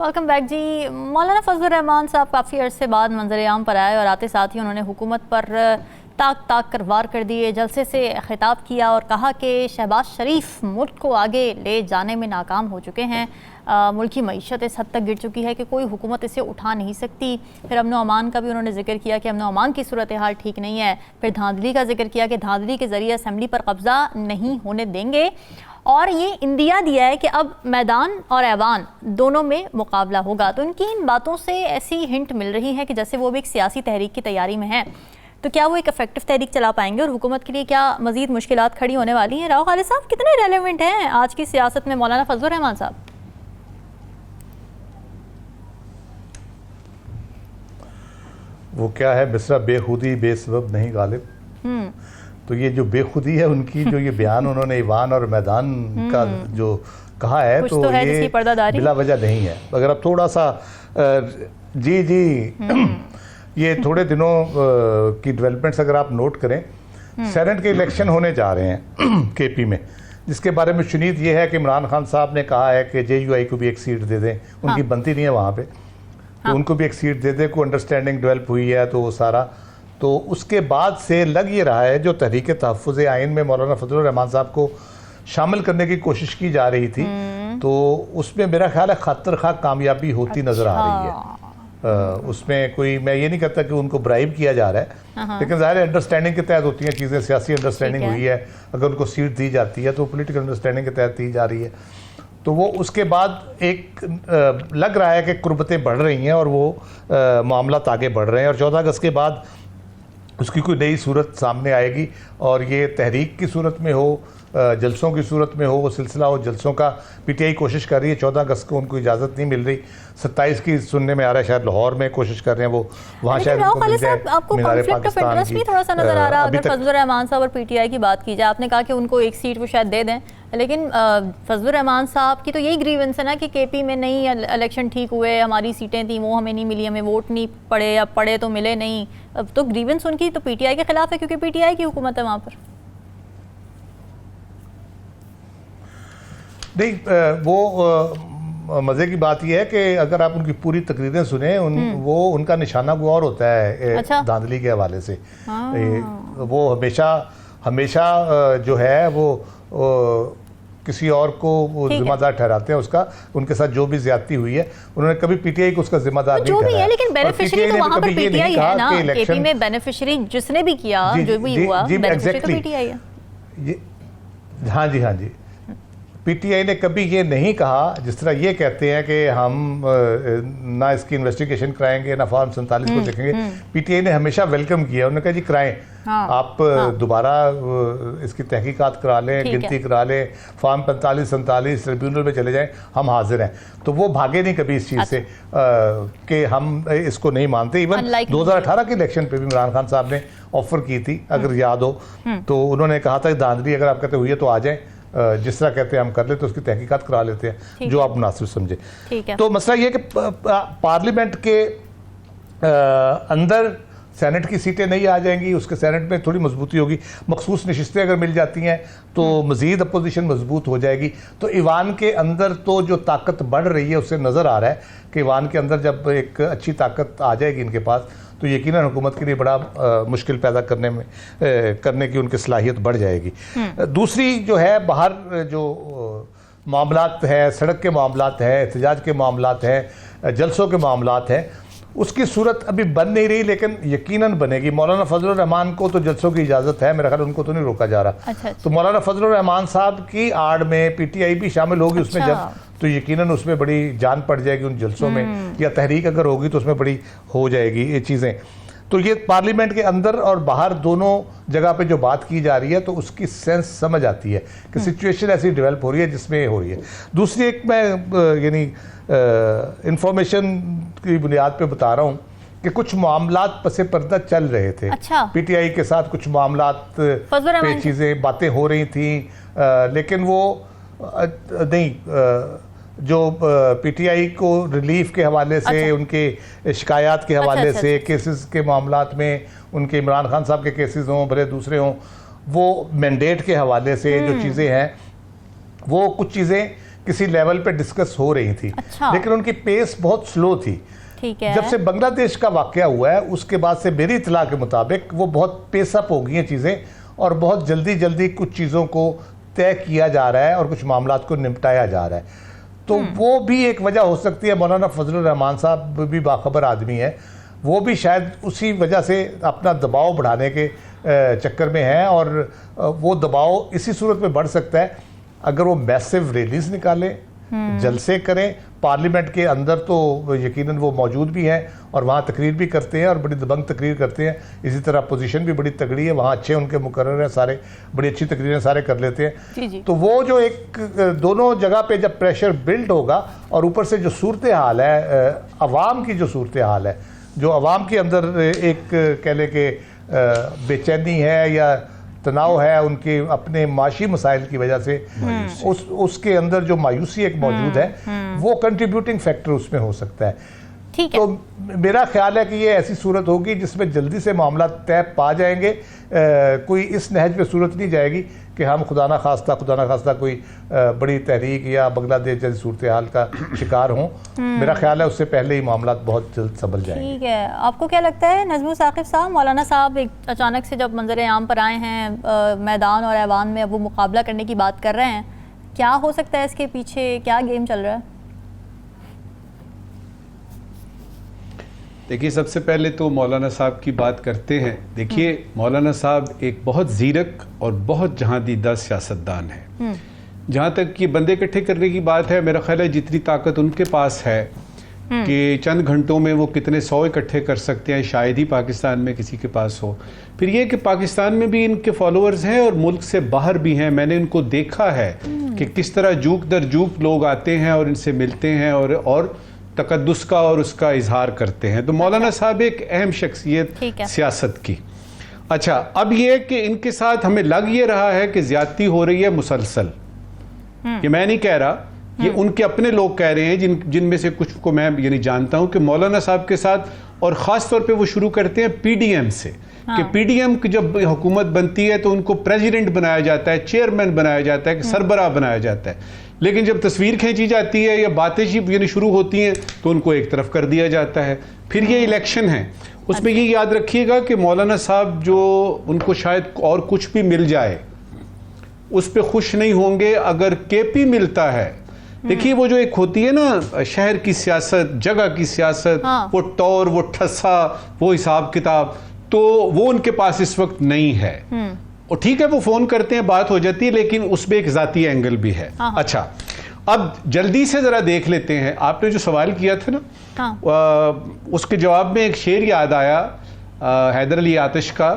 Welcome back जी। मौलाना फजलुर रहमान साहब काफ़ी अरसे बाद मंजर-ए-आम पर आए और आते साथ ही उन्होंने हुकूमत पर ताक कर वार कर दिए, जलसे से खिताब किया और कहा कि शहबाज शरीफ मुल्क को आगे ले जाने में नाकाम हो चुके हैं। मुल्क की मईशत इस हद तक गिर चुकी है कि कोई हुकूमत इसे उठा नहीं सकती। फिर अमन अमान का भी उन्होंने जिक्र किया कि अमन अमान की सूरत हाल ठीक नहीं है। फिर धांधली का जिक्र किया कि धांधली के ज़रिए असम्बली पर कब्ज़ा नहीं होने देंगे और ये इंदिया दिया है कि अब मैदान और ऐवान दोनों में मुकाबला होगा। तो उनकी इन बातों से ऐसी हिंट मिल रही है कि जैसे वो भी एक सियासी तहरीक की तैयारी में है, तो क्या वो एक इफेक्टिव तहरीक चला पाएंगे और हुकूमत के लिए क्या मजीद मुश्किलात खड़ी होने वाली हैं? राव खालिद साहब, कितने रेलेवेंट हैं आज की सियासत में मौलाना फजलुर रहमान साहब? वो क्या है मिसरा, बेखुदी बेसबब नहीं गालिब। तो ये जो बेखुदी है उनकी, जो ये बयान उन्होंने ईवान और मैदान का जो कहा है, तो ये बिला वजह नहीं है। अगर आप थोड़ा सा ये थोड़े दिनों की डेवलपमेंट्स अगर आप नोट करें, सेनेट के इलेक्शन होने जा रहे हैं केपी में, जिसके बारे में शुनीद ये है कि इमरान खान साहब ने कहा है कि JUI को भी एक सीट दे दें। उनकी बनती नहीं है वहाँ पे, तो उनको भी एक सीट दे दें। कोई अंडरस्टैंडिंग डेवलप हुई है तो वो सारा, तो उसके बाद से लग ये रहा है जो तहरीक तहफ़्फ़ुज़ आइन में मौलाना फजलुर रहमान साहब को शामिल करने की कोशिश की जा रही थी, तो उसमें मेरा ख्याल है खातिर खा कामयाबी होती नज़र आ रही है। उसमें कोई, मैं ये नहीं कहता कि उनको ब्राइब किया जा रहा है, लेकिन ज़ाहिर है अंडरस्टैंडिंग के तहत होती हैं चीज़ें। सियासी अंडरस्टैंडिंग हुई है, अगर उनको सीट दी जाती है तो पॉलिटिकल अंडरस्टैंडिंग के तहत दी जा रही है। तो वो उसके बाद एक लग रहा है कि कुर्बतें बढ़ रही हैं और वो मामला आगे बढ़ रहे हैं, और 14 अगस्त के बाद उसकी कोई नई सूरत सामने आएगी। और ये तहरीक की सूरत में हो, जलसों की सूरत में हो, वो सिलसिला हो जलसों का, PTI कोशिश कर रही है। 14 अगस्त को उनको इजाज़त नहीं मिल रही, 27 की सुनने में आ रहा है शायद लाहौर में कोशिश कर रहे हैं वो, वहाँ शायद आपको कॉन्फ्लिक्ट ऑफ इंटरेस्ट भी थोड़ा सा नजर आ रहा है। अगर फजलुर रहमान साहब और PTI की बात की जाए, आपने कहा कि उनको एक सीट वो शायद दे दें, लेकिन फजलुर रहमान साहब की तो यही ग्रीवेंस है ना कि KP में नहीं इलेक्शन ठीक हुए, हमारी सीटें थी वो हमें नहीं मिली, हमें वोट नहीं पड़े, या पड़े तो मिले नहीं। अब तो ग्रीवेंस उनकी तो PTI के खिलाफ है, क्योंकि PTI की हुकूमत है वहाँ पर। नहीं, वो मज़े की बात यह है कि अगर आप उनकी पूरी तकरीरें सुने, वो उनका निशाना कोई और होता है। अच्छा? धांधली के हवाले से वो हमेशा जो है वो किसी और को जिम्मेदार ठहराते हैं उसका। उनके साथ जो भी ज्यादती हुई है, उन्होंने कभी PTI को उसका जिम्मेदार नहीं ठहराया। है, लेकिन बेनिफिशियरी तो वहाँ पर PTI है ना, KP में बेनिफिशियरी जिसने भी किया, जो भी हुआ, बेनिफिशियरी तो PTI है। हाँ जी, PTI ने कभी ये नहीं कहा, जिस तरह ये कहते हैं कि हम ना इसकी इन्वेस्टिगेशन कराएंगे ना फॉर्म 47 को देखेंगे। PTI ने हमेशा वेलकम किया, उन्होंने कहा जी कराएं, आप दोबारा इसकी तहकीकात करा लें, गिनती करा लें, फॉर्म 45-47 ट्रिब्यूनल में चले जाएं, हम हाजिर हैं। तो वो भागे नहीं कभी इस चीज़ से कि हम इसको नहीं मानते। इवन 2018 के इलेक्शन पे भी इमरान खान साहब ने ऑफर की थी, अगर याद हो, तो उन्होंने कहा था कि धांधली अगर आप कहते हुई है तो आ जाएं, जिस तरह कहते हैं हम कर लेते, तो उसकी तहकीकात करा लेते हैं, जो आप मुनासिब समझे। तो मसला ये कि पार्लियामेंट के अंदर सेनेट की सीटें नहीं आ जाएंगी, उसके सेनेट में थोड़ी मजबूती होगी, मखसूस नशिस्तें अगर मिल जाती हैं तो मज़ीद अपोजिशन मजबूत हो जाएगी। तो ईवान के अंदर तो जो ताकत बढ़ रही है उससे नज़र आ रहा है कि ईवान के अंदर जब एक अच्छी ताकत आ जाएगी इनके पास, तो यकीनन हुकूमत के लिए बड़ा मुश्किल पैदा करने की उनकी सलाहियत बढ़ जाएगी। दूसरी जो है, बाहर जो मामलात है, सड़क के मामलात है, एहतजाज के मामलात हैं, जलसों के मामलात हैं, उसकी सूरत अभी बन नहीं रही, लेकिन यकीनन बनेगी। मौलाना फजलुर रहमान को तो जलसों की इजाज़त है, मेरा ख्याल उनको तो नहीं रोका जा रहा। अच्छा। तो मौलाना फजलुर रहमान साहब की आड़ में PTI भी शामिल होगी उसमें जब, तो यकीनन उसमें बड़ी जान पड़ जाएगी उन जलसों में, या तहरीक अगर होगी तो उसमें बड़ी हो जाएगी ये चीज़ें। तो ये पार्लियामेंट के अंदर और बाहर दोनों जगह पे जो बात की जा रही है, तो उसकी सेंस समझ आती है कि सिचुएशन ऐसी डेवलप हो रही है जिसमें हो रही है। दूसरी एक मैं यानी इंफॉर्मेशन की बुनियाद पे बता रहा हूँ कि कुछ मामलात पसे पर्दा चल रहे थे। अच्छा। PTI के साथ कुछ मामलात पे चीज़ें बातें हो रही थी, लेकिन वो नहीं, जो PTI को रिलीफ के हवाले से, अच्छा, उनके शिकायत के हवाले से, केसेस के मामलात में, उनके इमरान खान साहब के केसेस हों भले दूसरे हों, वो मैंडेट के हवाले से जो चीज़ें हैं, वो कुछ चीज़ें किसी लेवल पे डिस्कस हो रही थी। अच्छा। लेकिन उनकी पेस बहुत स्लो थी। ठीक है। जब से बांग्लादेश का वाकया हुआ है उसके बाद से मेरी इतला के मुताबिक वो बहुत पेसअप हो गई हैं चीज़ें, और बहुत जल्दी जल्दी कुछ चीज़ों को तय किया जा रहा है और कुछ मामलात को निपटाया जा रहा है। तो वो भी एक वजह हो सकती है। मौलाना फजलुर रहमान साहब भी बाखबर आदमी है, वो भी शायद उसी वजह से अपना दबाव बढ़ाने के चक्कर में है, और वो दबाव इसी सूरत में बढ़ सकता है अगर वो मैसिव रैलीज निकालें, जलसे करें। पार्लियामेंट के अंदर तो यकीनन वो मौजूद भी हैं और वहाँ तकरीर भी करते हैं और बड़ी दबंग तकरीर करते हैं। इसी तरह पोजीशन भी बड़ी तगड़ी है, वहाँ अच्छे उनके मुकर्रर हैं, सारे बड़ी अच्छी तकरीरें सारे कर लेते हैं। जी। तो वो जो एक दोनों जगह पे जब प्रेशर बिल्ड होगा, और ऊपर से जो सूरत हाल है अवाम की, जो सूरत हाल है, जो अवाम के अंदर एक कह लें कि बेचैनी है या तनाव है उनके अपने माशी मसाइल की वजह से, उसके अंदर जो मायूसी एक मौजूद है, वो कंट्रीब्यूटिंग फैक्टर उसमें हो सकता है। ठीक है। तो मेरा ख्याल है कि ये ऐसी सूरत होगी जिसमें जल्दी से मामला तय पा जाएंगे। कोई इस नहज पे सूरत नहीं जाएगी कि हम खुदा ना खास्ता कोई बड़ी तहरीक या बांग्लादेश जैसी सूरत हाल का शिकार हों। मेरा ख्याल है उससे पहले ही मामला बहुत जल्द संभल जाएंगे। ठीक है। आपको क्या लगता है नजमुल साकिब साहब, मौलाना साहब एक अचानक से जब मंजर आम पर आए हैं मैदान और ऐवान में, अब वो मुकाबला करने की बात कर रहे हैं, क्या हो सकता है इसके पीछे, क्या गेम चल रहा है? देखिए, सबसे पहले तो मौलाना साहब की बात करते हैं। देखिए, मौलाना साहब एक बहुत ज़ीरक और बहुत जहांदीदा सियासतदान है। जहाँ तक ये बंदे इकट्ठे करने की बात है, मेरा ख्याल है जितनी ताकत उनके पास है कि चंद घंटों में वो कितने 100 इकट्ठे कर सकते हैं, शायद ही पाकिस्तान में किसी के पास हो। फिर ये कि पाकिस्तान में भी इनके फॉलोअर्स हैं और मुल्क से बाहर भी हैं। मैंने इनको देखा है कि किस तरह जूक दर जूक लोग आते हैं और इनसे मिलते हैं और तकद्दुस का और उसका इजहार करते हैं। तो मौलाना साहब एक अहम शख्सियत सियासत की। अच्छा, अब ये कि इनके साथ हमें लग ये रहा है कि ज्यादती हो रही है मुसलसल। ये मैं नहीं कह रहा, ये उनके अपने लोग कह रहे हैं, जिनमें से कुछ को मैं ये नहीं जानता हूं कि मौलाना साहब के साथ, और ख़ास तौर पे वो शुरू करते हैं पीडीएम से। कि पीडीएम की जब हुकूमत बनती है तो उनको प्रेसिडेंट बनाया जाता है, चेयरमैन बनाया जाता है, सरबराह बनाया जाता है। लेकिन जब तस्वीर खींची जाती है या बातें यानी शुरू होती हैं तो उनको एक तरफ कर दिया जाता है। फिर ये इलेक्शन है, उसमें ये याद रखिएगा कि मौलाना साहब जो उनको शायद और कुछ भी मिल जाए उस पर खुश नहीं होंगे अगर केपी मिलता है। देखिए, वो जो एक होती है ना शहर की सियासत, जगह की सियासत, वो टौर, वो ठस्सा, वो हिसाब किताब, तो वो उनके पास इस वक्त नहीं है। और ठीक है, वो फोन करते हैं, बात हो जाती है, लेकिन उसमें एक जाती एंगल भी है। अच्छा, अब जल्दी से जरा देख लेते हैं। आपने जो सवाल किया था ना, उसके जवाब में एक शेर याद आया हैदर अली आतिश का।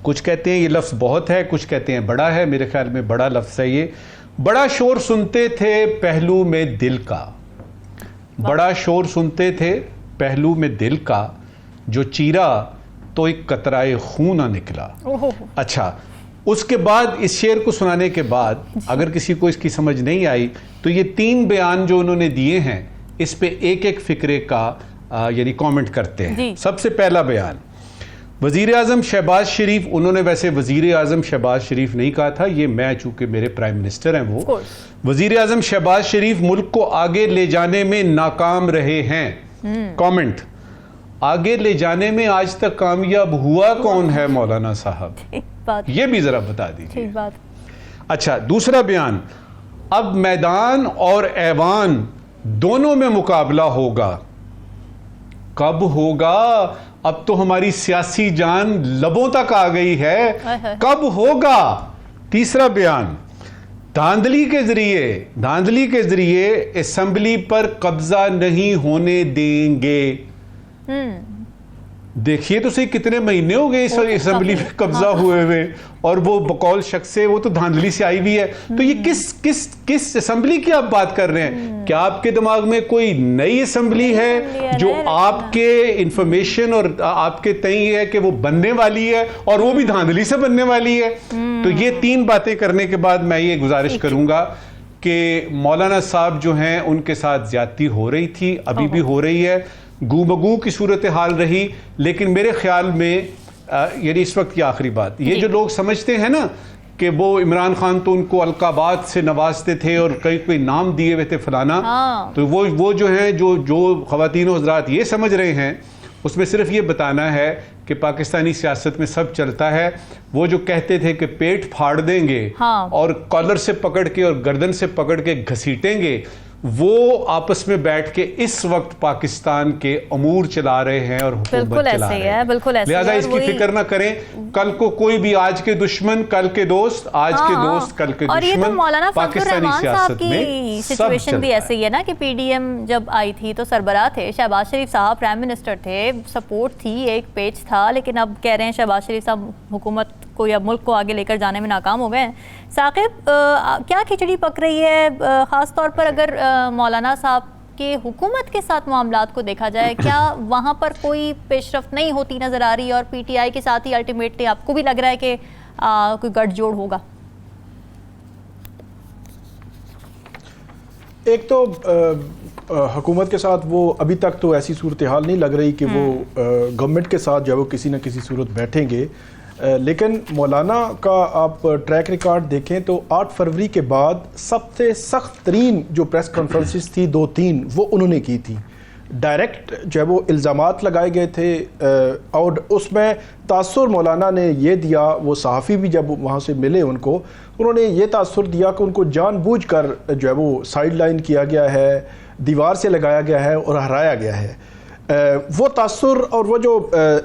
कुछ कहते हैं ये लफ्ज बहुत है, कुछ कहते हैं बड़ा है। मेरे ख्याल में बड़ा लफ्ज है ये। बड़ा शोर सुनते थे पहलू में दिल का, बड़ा शोर सुनते थे पहलू में दिल का, जो चीरा तो एक कतराए खून ना निकला। अच्छा, उसके बाद इस शेर को सुनाने के बाद अगर किसी को इसकी समझ नहीं आई तो ये 3 बयान जो उन्होंने दिए हैं इस पे एक एक फिक्रे का यानी कमेंट करते हैं। सबसे पहला बयान, वजीर आजम शहबाज शरीफ, उन्होंने वैसे वजीर आजम शहबाज शरीफ नहीं कहा था, ये मैं चूंकि मेरे प्राइम मिनिस्टर हैं वो, वजीर आजम शहबाज शरीफ मुल्क को आगे ले जाने में नाकाम रहे हैं। कमेंट, आगे ले जाने में आज तक कामयाब हुआ कौन है मौलाना साहब, ये भी जरा बता दीजिए। अच्छा, दूसरा बयान, अब मैदान और ऐवान दोनों में मुकाबला होगा। कब होगा? अब तो हमारी सियासी जान लबों तक आ गई है, कब होगा? तीसरा बयान, धांधली के जरिए असेंबली पर कब्जा नहीं होने देंगे। देखिए तो सही, कितने महीने हो गए इस असेंबली पे कब्जा हुए हुए, और वो बकौल शख्स से वो तो धांधली से आई हुई है। तो ये किस असेंबली की आप बात कर रहे हैं? क्या आपके दिमाग में कोई नई असेंबली है जो आपके इंफॉर्मेशन और आपके तय है कि वो बनने वाली है और वो भी धांधली से बनने वाली है? तो ये 3 बातें करने के बाद मैं ये गुजारिश करूंगा कि मौलाना साहब जो हैं उनके साथ ज्यादती हो रही थी, अभी भी हो रही है, गूबगू की सूरत हाल रही। लेकिन मेरे ख्याल में यानी इस वक्त की आखिरी बात, ये जो लोग समझते हैं ना कि वो इमरान खान तो उनको अलकाबात से नवाजते थे और कई कोई नाम दिए हुए थे फलाना। तो वो जो है जो ख़वातीन और हज़रात ये समझ रहे हैं, उसमें सिर्फ ये बताना है कि पाकिस्तानी सियासत में सब चलता है। वो जो कहते थे कि पेट फाड़ देंगे और कॉलर से पकड़ के और गर्दन से पकड़ के घसीटेंगे, वो आपस में बैठ के इस वक्त पाकिस्तान के अमूर चला रहे हैं और हुकूमत चला रहे हैं। बिल्कुल ऐसे लिहाजा इसकी फिक्र ना करें। कल को कोई भी आज के दुश्मन कल के दोस्त, आज के दोस्त कल के और ये तो दुश्मन। मौलाना पाकिस्तानी सियासत में सिचुएशन भी ऐसे ही है ना कि पीडीएम जब आई थी तो सरबराह थे, शहबाज शरीफ साहब प्राइम मिनिस्टर थे, सपोर्ट थी, एक पेज था, लेकिन अब कह रहे हैं शहबाज शरीफ साहब हुकूमत को या मुल्क को आगे लेकर जाने में नाकाम हो गए हैं। साकिब, क्या खिचड़ी पक रही है, ख़ास तौर पर अगर मौलाना साहब के हुकूमत के साथ मामलात को देखा जाए, क्या वहाँ पर कोई पेशरफ्त नहीं होती नज़र आ रही है और पीटीआई के साथ ही अल्टीमेटली आपको भी लग रहा है कि कोई गठजोड़ होगा? एक तो हुकूमत के साथ वो अभी तक तो ऐसी सूरत हाल नहीं लग रही कि वो गवर्नमेंट के साथ जो है वो किसी न किसी सूरत बैठेंगे। लेकिन मौलाना का आप ट्रैक रिकॉर्ड देखें तो 8 फरवरी के बाद सबसे सख्त तरीन जो प्रेस कॉन्फ्रेंसेस थी 2-3 वो उन्होंने की थी। डायरेक्ट जो है वो इल्ज़ामात लगाए गए थे और उसमें तासुर मौलाना ने ये दिया, वो सहाफ़ी भी जब वहाँ से मिले उनको, उन्होंने ये तासुर दिया कि उनको जानबूझकर जो है वो साइड लाइन किया गया है, दीवार से लगाया गया है और हराया गया है। वो तासुर और वो जो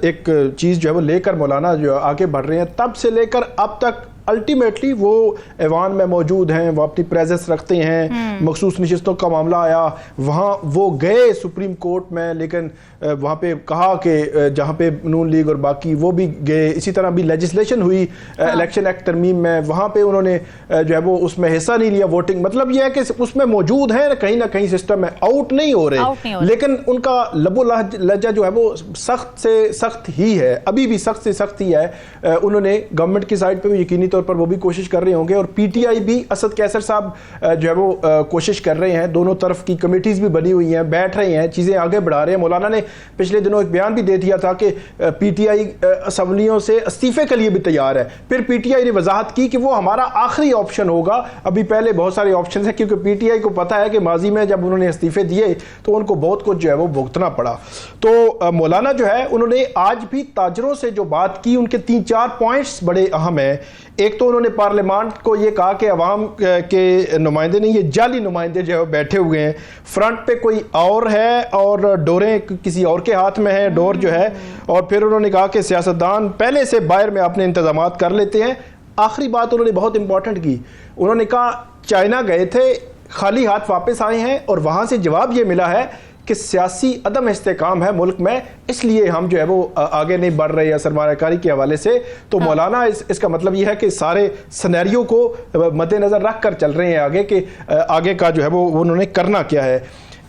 एक चीज़ जो है वो लेकर मौलाना जो आगे बढ़ रहे हैं, तब से लेकर अब तक अल्टीमेटली वो ऐवान में मौजूद हैं, वो अपनी प्रेजेंस रखते हैं। मखसूस नशिस्तों का मामला आया, वहाँ वो गए सुप्रीम कोर्ट में, लेकिन वहाँ पे कहा कि जहाँ पे नून लीग और बाकी वो भी गए। इसी तरह भी लेजिस्लेशन हुई इलेक्शन एक्ट तरमीम में, वहाँ पे उन्होंने जो है वो उसमें हिस्सा नहीं लिया वोटिंग। मतलब ये है कि उसमें मौजूद है ना कहीं सिस्टम में, आउट नहीं हो रहे, लेकिन उनका लबो लहजा जो है वो सख्त से सख्त ही है, अभी भी सख्त से सख्त ही है। उन्होंने गवर्नमेंट की साइड पर भी यकीनी तौर पर वो भी कोशिश कर रहे होंगे और पीटीआई भी, असद कैसर साहब जो है वो कोशिश कर रहे हैं, दोनों तरफ की कमेटीज भी बनी हुई हैं, बैठ रहे हैं, चीज़ें आगे बढ़ा रहे हैं। मौलाना ने पिछले दिनों एक बयान भी दे दिया था कि पीटीआई असम्बलियों से इस्तीफे के लिए भी तैयार है। फिर पीटीआई ने वजाहत की कि वो हमारा आखिरी ऑप्शन होगा, अभी पहले बहुत सारे ऑप्शन हैं, क्योंकि पीटीआई को पता है कि माजी में जब उन्होंने इस्तीफे दिए तो उनको बहुत कुछ जो है वो भुगतना पड़ा। तो मौलाना जो है उन्होंने आज भी ताजरों से जो बात की, उनके 3-4 पॉइंट्स बड़े अहम हैं। एक तो उन्होंने पार्लियामेंट को ये कहा कि अवाम के नुमाइंदे नहीं, ये जाली नुमाइंदे जो है बैठे हुए हैं, फ्रंट पे कोई और है और डोरें किसी और के हाथ में है, डोर जो है। और फिर उन्होंने कहा कि सियासतदान पहले से बाहर में अपने इंतजामात कर लेते हैं। आखिरी बात उन्होंने बहुत इंपॉर्टेंट की, उन्होंने कहा चाइना गए थे, खाली हाथ वापस आए हैं और वहाँ से जवाब ये मिला है कि सियासी अदम इस्तेकाम है मुल्क में, इसलिए हम जो है वो आगे नहीं बढ़ रहे हैं सरमायाकारी के हवाले से। तो मौलाना इसका मतलब ये है कि सारे सिनेरियो को मद्देनजर रख कर चल रहे हैं आगे के आगे का जो है वो उन्होंने करना क्या है।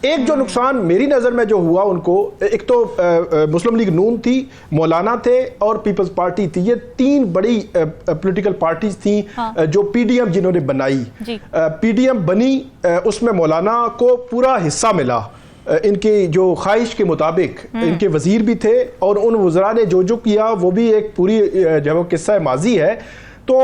एक जो नुकसान मेरी नज़र में जो हुआ उनको, एक तो मुस्लिम लीग नून थी, मौलाना थे और पीपल्स पार्टी थी, ये 3 बड़ी पॉलिटिकल पार्टीज थी। जो पीडीएम जिन्होंने बनाई, पीडीएम बनी, उसमें मौलाना को पूरा हिस्सा मिला इनकी जो ख्वाहिश के मुताबिक। इनके वजीर भी थे और उन वज़रा ने जो किया वो भी एक पूरी जो वो किस्सा माजी है। तो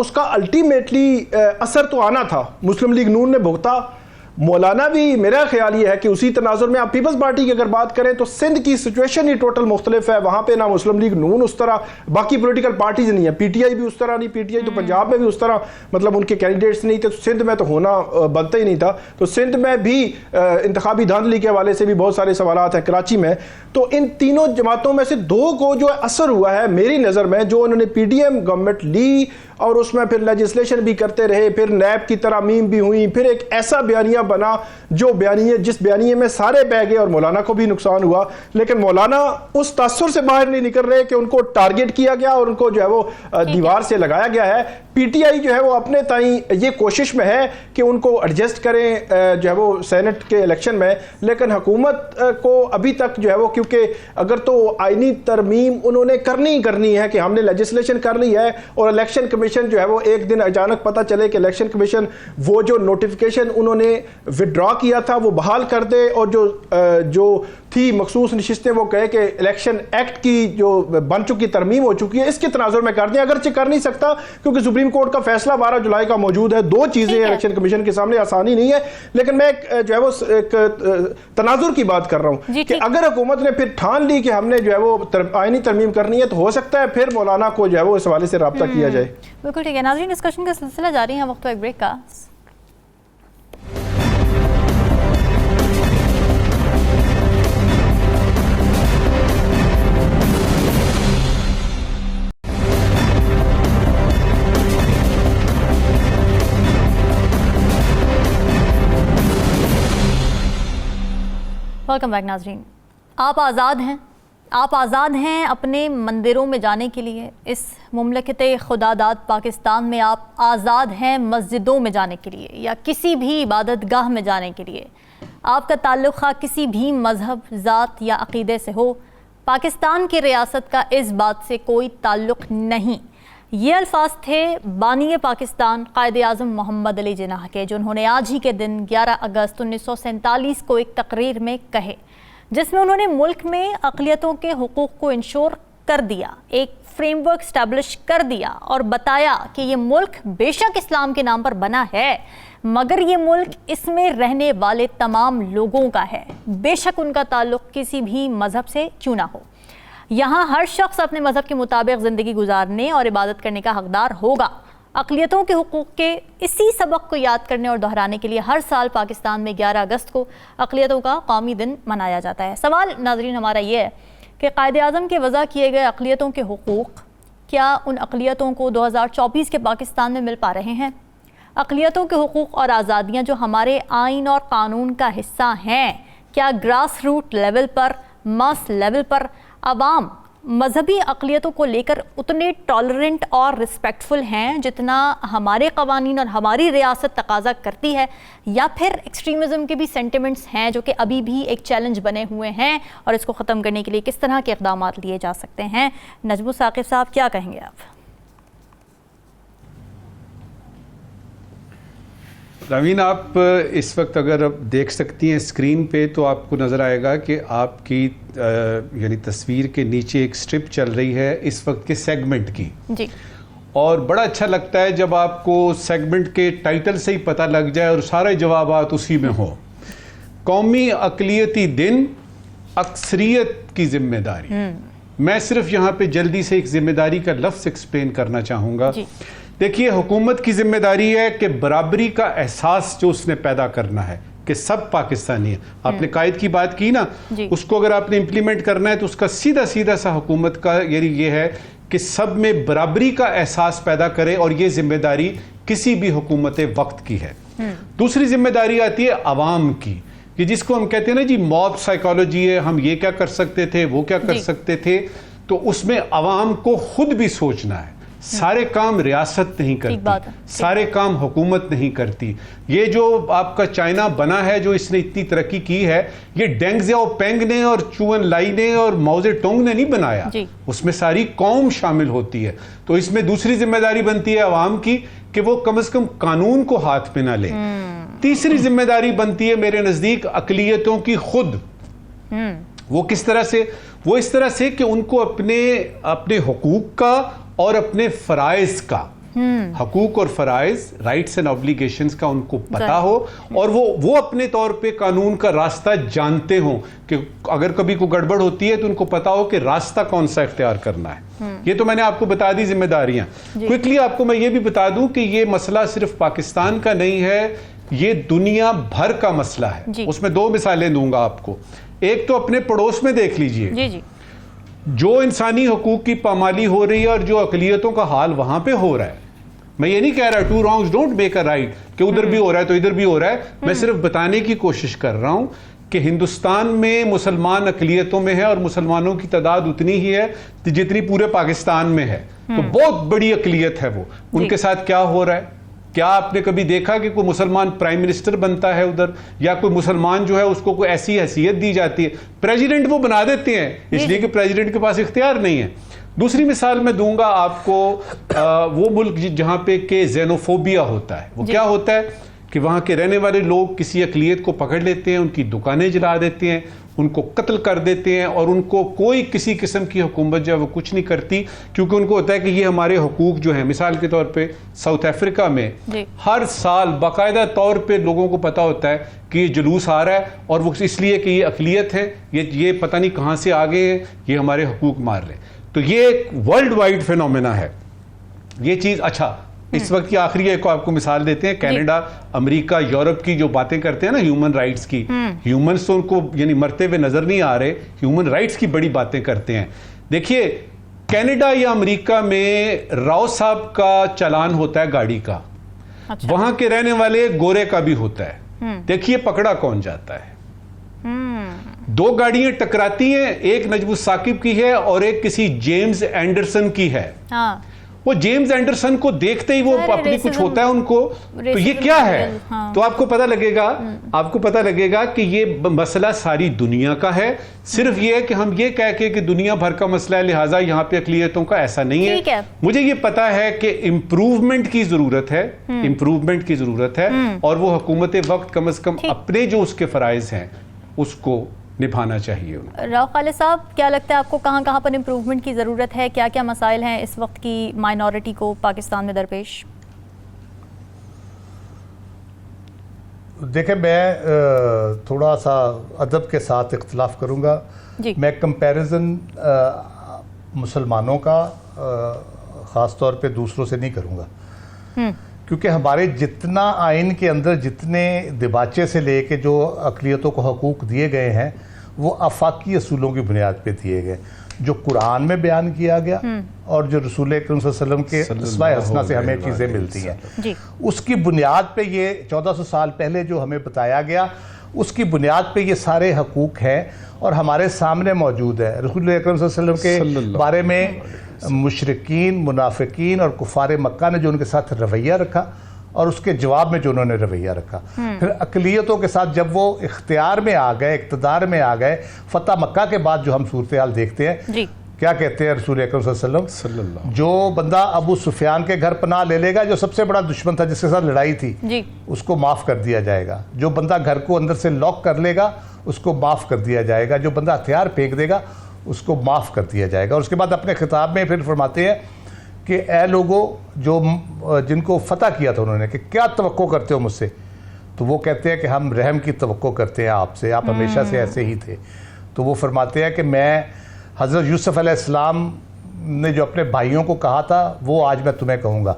उसका अल्टीमेटली असर तो आना था, मुस्लिम लीग नून ने भुगता। मौलाना भी, मेरा ख्याल ये है कि उसी तनाजुर में आप पीपल्स पार्टी की अगर बात करें तो सिंध की सिचुएशन ही टोटल मुख्तलिफ है। वहाँ पे ना मुस्लिम लीग नून उस तरह, बाकी पॉलिटिकल पार्टीज नहीं है, पीटीआई भी उस तरह नहीं, पीटीआई तो पंजाब में भी उस तरह मतलब उनके कैंडिडेट्स नहीं थे, तो सिंध में तो होना बनता ही नहीं था। तो सिंध में भी इंतखाबी धांधली के हवाले से भी बहुत सारे सवालात हैं, कराची में। तो इन तीनों जमातों में से 2 को जो असर हुआ है मेरी नज़र में, जो उन्होंने पीडीएम गवर्नमेंट ली और उसमें फिर लेजिस्लेशन भी करते रहे, फिर नैब की तरामीम भी हुई, फिर एक ऐसा बयानिया बना जो बयानिया, जिस बयानिए में सारे बह गए और मौलाना को भी नुकसान हुआ। लेकिन मौलाना उस तासुर से बाहर नहीं निकल रहे कि उनको टारगेट किया गया और उनको जो है वो दीवार से लगाया गया है। पीटीआई जो है वो अपने ताई ये कोशिश में है कि उनको एडजस्ट करें जो है वो सेनेट के इलेक्शन में, लेकिन हुकूमत को अभी तक जो है वो, क्योंकि अगर तो आईनी तरमीम उन्होंने करनी है कि हमने लेजिस्लेशन कर ली है और इलेक्शन कमीशन जो है वो एक दिन अचानक पता चले कि इलेक्शन कमीशन वो जो नोटिफिकेशन उन्होंने विड्रॉ किया था वो बहाल कर दे और जो थी मखसूस नशिस्तें वो कहे कि इलेक्शन एक्ट की जो बन चुकी तरमीम हो चुकी है इसके तनाजुर में कर दें, अगरचे कर नहीं सकता क्योंकि सुप्रीम कोर्ट का फैसला 12 जुलाई का मौजूद है। दो चीज़ें इलेक्शन कमीशन के सामने, आसानी नहीं है, लेकिन मैं जो है वो एक तनाजुर की बात कर रहा हूँ कि अगर हुकूमत ने फिर ठान ली कि हमने जो है वो आईनी तरमीम करनी है तो हो सकता है फिर मौलाना को जो है वो इस हवाले से रब्ता किया जाए। बिल्कुल ठीक है नाज़रीन, डिस्कशन का सिलसिला जारी है, वक्त एक ब्रेक का। वेलकम बैक नाज़रीन। आप आज़ाद हैं, आप आज़ाद हैं अपने मंदिरों में जाने के लिए। इस मुमलकत खुदादाद पाकिस्तान में आप आज़ाद हैं मस्जिदों में जाने के लिए या किसी भी इबादतगाह में जाने के लिए। आपका ताल्लुक़ किसी भी मज़हब, ज़ात या अक़ीदे से हो, पाकिस्तान की रियासत का इस बात से कोई ताल्लुक़ नहीं। ये अल्फाज थे बानी पाकिस्तान कायद-ए-आज़म मोहम्मद अली जिन्नाह के, जो उन्होंने आज ही के दिन 11 अगस्त 1947 को एक तकरीर में कहे, जिसमें उन्होंने मुल्क में अक़लियतों के हुकूक़ को इंश्योर कर दिया, एक फ्रेमवर्क स्टैब्लिश कर दिया और बताया कि ये मुल्क बेशक इस्लाम के नाम पर बना है मगर ये मुल्क इसमें रहने वाले तमाम लोगों का है, बेशक उनका ताल्लुक़ किसी भी मज़हब से क्यों ना हो। यहाँ हर शख्स अपने मज़हब के मुताबिक ज़िंदगी गुजारने और इबादत करने का हकदार होगा। अक़लियतों के हुकूक़ के इसी सबक को याद करने और दोहराने के लिए हर साल पाकिस्तान में 11 अगस्त को अक़लियतों का कौमी दिन मनाया जाता है। सवाल नाज़रीन हमारा ये है कि कायद-ए-आज़म के वज़ा किए गए अक़लियतों के हुकूक़ क्या उन अक़लियतों को 2024 के पाकिस्तान में मिल पा रहे हैं? अक़लियतों के हुकूक़ और आज़ादियाँ जो हमारे आइन और कानून का हिस्सा हैं, क्या ग्रास रूट लेवल पर, मास लेवल पर अवाम मजहबी अक़लियतों को लेकर उतने टॉलरेंट और रिस्पेक्टफुल हैं जितना हमारे कवानीन और हमारी रियासत तकाजा करती है, या फिर एक्सट्रीमिज़म के भी सेंटिमेंट्स हैं जो कि अभी भी एक चैलेंज बने हुए हैं और इसको ख़त्म करने के लिए किस तरह के इक़दाम लिए जा सकते हैं? नजमुल साक़िब साहब, क्या कहेंगे आप? रवीन, आप इस वक्त अगर आप देख सकती हैं स्क्रीन पे तो आपको नज़र आएगा कि आपकी यानी तस्वीर के नीचे एक स्ट्रिप चल रही है इस वक्त के सेगमेंट की जी। और बड़ा अच्छा लगता है जब आपको सेगमेंट के टाइटल से ही पता लग जाए और सारे जवाबात उसी में हो। कौमी अक़लियती दिन, अक्सरियत की जिम्मेदारी। मैं सिर्फ यहाँ पे जल्दी से एक जिम्मेदारी का लफ्ज़ एक्सप्लेन करना चाहूँगा। देखिए, हुकूमत की जिम्मेदारी है कि बराबरी का एहसास जो उसने पैदा करना है कि सब पाकिस्तानी है। आपने कायद की बात की ना, उसको अगर आपने इम्प्लीमेंट करना है तो उसका सीधा सीधा सा हुकूमत का यानी ये है कि सब में बराबरी का एहसास पैदा करे, और ये जिम्मेदारी किसी भी हुकूमत वक्त की है। दूसरी जिम्मेदारी आती है अवाम की, कि जिसको हम कहते हैं ना जी मॉब साइकोलॉजी है, हम ये क्या कर सकते थे, वो क्या कर सकते थे। तो उसमें अवाम को खुद भी सोचना है। सारे काम रियासत नहीं करती, सारे काम हुकूमत नहीं करती। ये जो आपका चाइना बना है, जो इसने इतनी तरक्की की है, ये डेंग ज़ियाओपेंग ने और चुअन लाई ने और माओ ज़ेडोंग ने नहीं बनाया, उसमें सारी कौम शामिल होती है। तो इसमें दूसरी जिम्मेदारी बनती है अवाम की कि वो कम से कम कानून को हाथ में ना ले। तीसरी जिम्मेदारी बनती है मेरे नज़दीक अक़लियतों की खुद। वो किस तरह से? वो इस तरह से कि उनको अपने हुकूक का और अपने फ़राइज़ का, हकूक और फ़राइज़, राइट्स एंड ऑब्लिगेशंस का उनको पता हो, और वो अपने तौर पे कानून का रास्ता जानते हो कि अगर कभी कोई गड़बड़ होती है तो उनको पता हो कि रास्ता कौन सा इख्तियार करना है। ये तो मैंने आपको बता दी जिम्मेदारियां। क्विकली आपको मैं ये भी बता दूं कि ये मसला सिर्फ पाकिस्तान का नहीं है, ये दुनिया भर का मसला है। उसमें दो मिसालें दूंगा आपको। एक तो अपने पड़ोस में देख लीजिए, जो इंसानी हकूक की पामाली हो रही है और जो अक़लियतों का हाल वहां पे हो रहा है। मैं ये नहीं कह रहा two wrongs don't make a right, कि उधर भी हो रहा है तो इधर भी हो रहा है। मैं सिर्फ बताने की कोशिश कर रहा हूं कि हिंदुस्तान में मुसलमान अक़लियतों में है और मुसलमानों की तादाद उतनी ही है जितनी पूरे पाकिस्तान में है। तो बहुत बड़ी अक़लियत है वो। उनके साथ क्या हो रहा है? क्या आपने कभी देखा कि कोई मुसलमान प्राइम मिनिस्टर बनता है उधर, या कोई मुसलमान जो है उसको कोई ऐसी हैसियत दी जाती है? प्रेसिडेंट वो बना देते हैं इसलिए कि प्रेसिडेंट के पास इख्तियार नहीं है। दूसरी मिसाल मैं दूंगा आपको, वो मुल्क जहां पे के जेनोफोबिया होता है। वो क्या होता है कि वहाँ के रहने वाले लोग किसी अक़लियत को पकड़ लेते हैं, उनकी दुकानें जला देते हैं, उनको कत्ल कर देते हैं और उनको कोई किसी किस्म की हुकूमत जो है वो कुछ नहीं करती, क्योंकि उनको होता है कि ये हमारे हुकूक जो हैं। मिसाल के तौर पे साउथ अफ्रीका में हर साल बाकायदा तौर पे लोगों को पता होता है कि ये जुलूस आ रहा है और वो इसलिए कि ये अक़लियत है, ये पता नहीं कहाँ से आ गए हैं, ये हमारे हुकूक मार रहे हैं। तो ये एक वर्ल्ड वाइड फिनोमेना है ये चीज़। अच्छा, इस वक्त की आखिरी एक को आपको मिसाल देते हैं, कनाडा, अमेरिका, यूरोप की जो बातें करते हैं ना ह्यूमन राइट्स की, ह्यूमंस तो उनको यानी मरते हुए नजर नहीं आ रहे, ह्यूमन राइट्स की बड़ी बातें करते हैं। देखिए कनाडा या अमेरिका में राव साहब का चालान होता है गाड़ी का, अच्छा। वहां के रहने वाले गोरे का भी होता है। देखिए पकड़ा कौन जाता है। दो गाड़ियां टकराती हैं, एक नजमुस साकिब की है और एक किसी जेम्स एंडरसन की है। हाँ। वो जेम्स एंडरसन को देखते ही वो अपनी कुछ होता है उनको, तो ये क्या है? हाँ। तो आपको पता लगेगा कि ये मसला सारी दुनिया का है। सिर्फ ये है कि हम ये कह के कि दुनिया भर का मसला है लिहाजा यहाँ पे अक़लियतों का, ऐसा नहीं है। मुझे ये पता है कि इम्प्रूवमेंट की जरूरत है, इम्प्रूवमेंट की जरूरत है और वो हुकूमत वक्त कम से कम अपने जो उसके फराइज हैं उसको निभाना चाहिए। राव खालिद साहब, क्या लगता है आपको कहाँ कहाँ पर इम्प्रूवमेंट की ज़रूरत है? क्या क्या मसाइल हैं इस वक्त की माइनॉरिटी को पाकिस्तान में दरपेश? देखें, मैं थोड़ा सा अदब के साथ इख्तिलाफ करूँगा। मैं कंपैरिजन मुसलमानों का ख़ास तौर पे दूसरों से नहीं करूँगा, क्योंकि हमारे जितना आइन के अंदर जितने दिबाचे से लेके जो अक़लियतों को हकूक़ दिए गए हैं वो आफाकी असूलों की बुनियाद पे दिए गए, जो कुरान में बयान किया गया और जो रसूल अकरम सल्लल्लाहु अलैहि वसल्लम के अस्माए हसना से हमें चीज़ें मिलती हैं, उसकी बुनियाद पे ये 1400 साल पहले जो हमें बताया गया उसकी बुनियाद पे ये सारे हकूक़ हैं और हमारे सामने मौजूद है। रसूल अकरम सल्लल्लाहु अलैहि वसल्लम के बारे में मुशरिकीन, मुनाफिकीन और कुफार मक्का ने जो उनके साथ रवैया रखा और उसके जवाब में जो उन्होंने रवैया रखा, फिर अक़लियतों के साथ जब वो इख्तियार में आ गए, इक़्तिदार में आ गए, फ़तह मक्का के बाद जो हम सूरत हाल देखते हैं, क्या कहते हैं रसूल अकरम सल्लल्लाहु अलैहि वसल्लम, जो बंदा अबू सुफियान के घर पनाह ले लेगा, जो सबसे बड़ा दुश्मन था जिसके साथ लड़ाई थी, उसको माफ़ कर दिया जाएगा। जो बंदा घर को अंदर से लॉक कर लेगा उसको माफ़ कर दिया जाएगा। जो बंदा हथियार फेंक देगा उसको माफ़ कर दिया जाएगा। और उसके बाद अपने खिताब में फिर फरमाते हैं कि ए लोगों जो जिनको फ़तह किया था उन्होंने, कि क्या तवक्को करते हो मुझसे, तो वो कहते हैं कि हम रहम की तवक्को करते हैं आपसे, आप हमेशा से ऐसे ही थे। तो वो फरमाते हैं कि मैं हज़रत यूसुफ़ अलैहिस्सलाम ने जो अपने भाइयों को कहा था वो आज मैं तुम्हें कहूँगा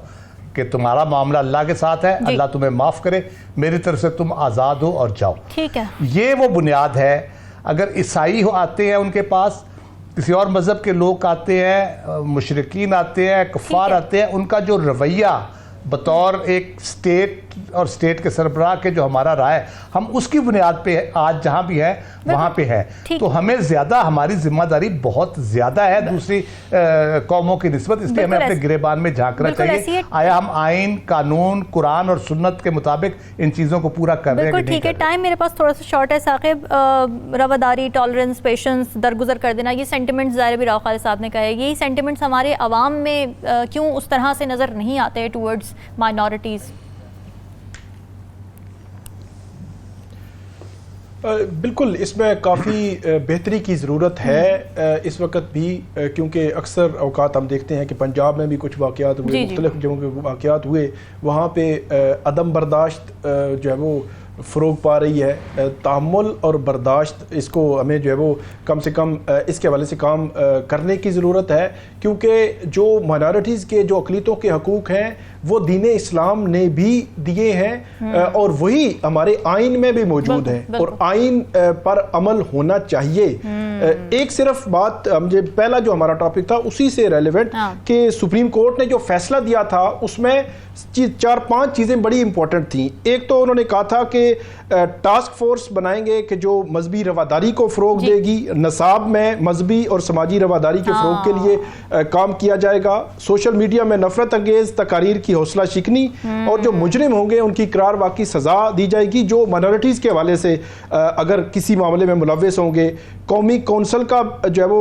कि तुम्हारा मामला अल्लाह के साथ है, अल्लाह तुम्हें माफ़ करे, मेरी तरफ से तुम आज़ाद हो और जाओ। ठीक है, ये वो बुनियाद है। अगर ईसाई हो आते हैं उनके पास, किसी और मज़हब के लोग आते हैं, मुशरिकीन आते हैं, कुफ़ार आते हैं, उनका जो रवैया बतौर एक स्टेट और स्टेट के सरबराह के जो हमारा राय है, हम उसकी बुनियाद पे आज जहाँ भी है वहाँ पे है। तो हमें ज़्यादा, हमारी जिम्मेदारी बहुत ज़्यादा है दूसरी कौमों की निस्बत, इसलिए हमें अपने गिरेबान में झांकना चाहिए। आया हम आइन, कानून, कुरान और सुन्नत के मुताबिक इन चीज़ों को पूरा कर रहे हैं? ठीक है, टाइम मेरे पास थोड़ा सा शॉर्ट है साकिब। रवादारी, टॉलरेंस, पेशेंस, दरगुजर कर देना, ये सेंटिमेंट्स ज़ाहिर भी राव खालिद साहब ने कहे, यही सेंटिमेंट्स हमारे अवाम में क्यों उस तरह से नज़र नहीं आते टूवर्ड्स माइनॉरिटीज़? बिल्कुल, इसमें काफ़ी बेहतरी की ज़रूरत है इस वक्त भी, क्योंकि अक्सर औकात हम देखते हैं कि पंजाब में भी कुछ वाक़यात हुए, मुख्तलिफ़ जगहों के वाक़यात हुए, वहाँ पे अदम बर्दाश्त जो है वो फ़रोग पा रही है। तहम्मुल और बर्दाश्त, इसको हमें जो है वो कम से कम इसके हवाले से काम करने की ज़रूरत है, क्योंकि जो माइनॉरिटीज़ के जो अक़लियतों के हकूक़ हैं वो दीन इस्लाम ने भी दिए हैं और वही हमारे आइन में भी मौजूद है और आइन पर अमल होना चाहिए। एक सिर्फ बात, मुझे पहला जो हमारा टॉपिक था उसी से रेलेवेंट, कि सुप्रीम कोर्ट ने जो फैसला दिया था उसमें 4-5 चीज़ें बड़ी इंपॉर्टेंट थी। एक तो उन्होंने कहा था कि टास्क फोर्स बनाएंगे कि जो मजहबी रवादारी को फ़रोग देगी, नसाब में मजहबी और समाजी रवादारी के फ़रोग के लिए काम किया जाएगा। सोशल मीडिया में नफरत अंगेज़ तकारीर की की हौसला शिकनी, और जो मुजरिम होंगे उनकी करार वाकई सज़ा दी जाएगी। जो माइनॉरिटीज़ के हवाले से अगर किसी मामले में मुलव्वस होंगे, कौमी कौंसल का जो है वो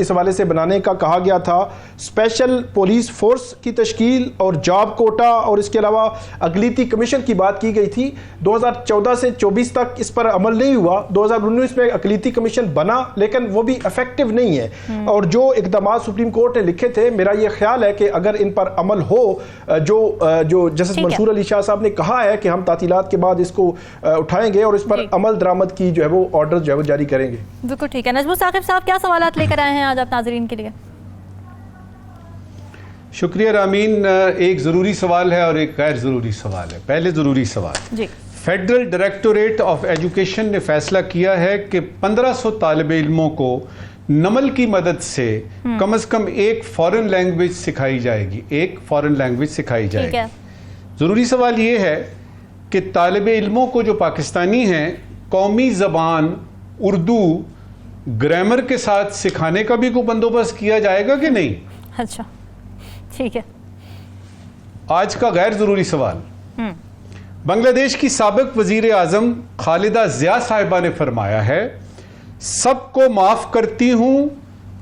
इस हवाले से बनाने का कहा गया था, स्पेशल पुलिस फोर्स की तश्कील और जॉब कोटा, और इसके अलावा अकलीती कमीशन की बात की गई थी। 2014 से 24 तक इस पर अमल नहीं हुआ। 2019 में अकलीती कमीशन बना लेकिन वो भी इफेक्टिव नहीं है। और जो इकदाम सुप्रीम कोर्ट ने लिखे थे, मेरा ये ख्याल है कि अगर इन पर अमल हो, जो जस्टिस मंसूर अली शाह साहब ने कहा है कि हम तातीलात के बाद इसको उठाएंगे और इस पर अमल दरामद की जो है वो ऑर्डर जो है वो जारी करेंगे। बिल्कुल ठीक है। नजमुल साकिब साहब, क्या सवालात लेकर आए हैं आज आप नाजरीन के लिए? शुक्रिया रामीन। एक ज़रूरी सवाल है और एक गैर ज़रूरी सवाल है। पहले ज़रूरी सवाल जी। फेडरल डायरेक्टोरेट ऑफ एजुकेशन ने फैसला किया है कि 1500 तालिब इल्मों को नमल की मदद से कम एक फॉरेन लैंग्वेज सिखाई जाएगी, एक फॉरेन लैंग्वेज सिखाई जाएगी। ज़रूरी सवाल ये है कि तालिब इल्मों को जो पाकिस्तानी हैं कौमी ज़बान उर्दू ग्रामर के साथ सिखाने का भी कोई बंदोबस्त किया जाएगा कि नहीं? अच्छा, ठीक है। आज का गैर ज़रूरी सवाल, बांग्लादेश की साबिक वजीर आज़म खालिदा जिया साहिबा ने फरमाया है, सबको माफ करती हूं,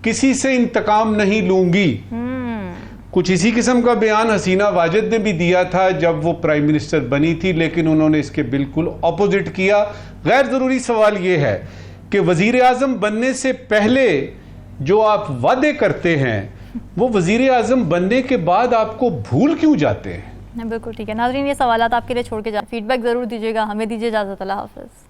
किसी से इंतकाम नहीं लूंगी। कुछ इसी किस्म का बयान हसीना वाजिद ने भी दिया था जब वो प्राइम मिनिस्टर बनी थी, लेकिन उन्होंने इसके बिल्कुल ऑपोजिट किया। गैर जरूरी सवाल ये है कि वजीर आज़म बनने से पहले जो आप वादे करते हैं वो वजीर आज़म बनने के बाद आपको भूल क्यों जाते हैं? बिल्कुल ठीक है। नाज़रीन, ये सवालात आपके लिए छोड़ के जा, फीडबैक जरूर दीजिएगा। हमें दीजिए इजाज़त। अल्लाह हाफ़िज़।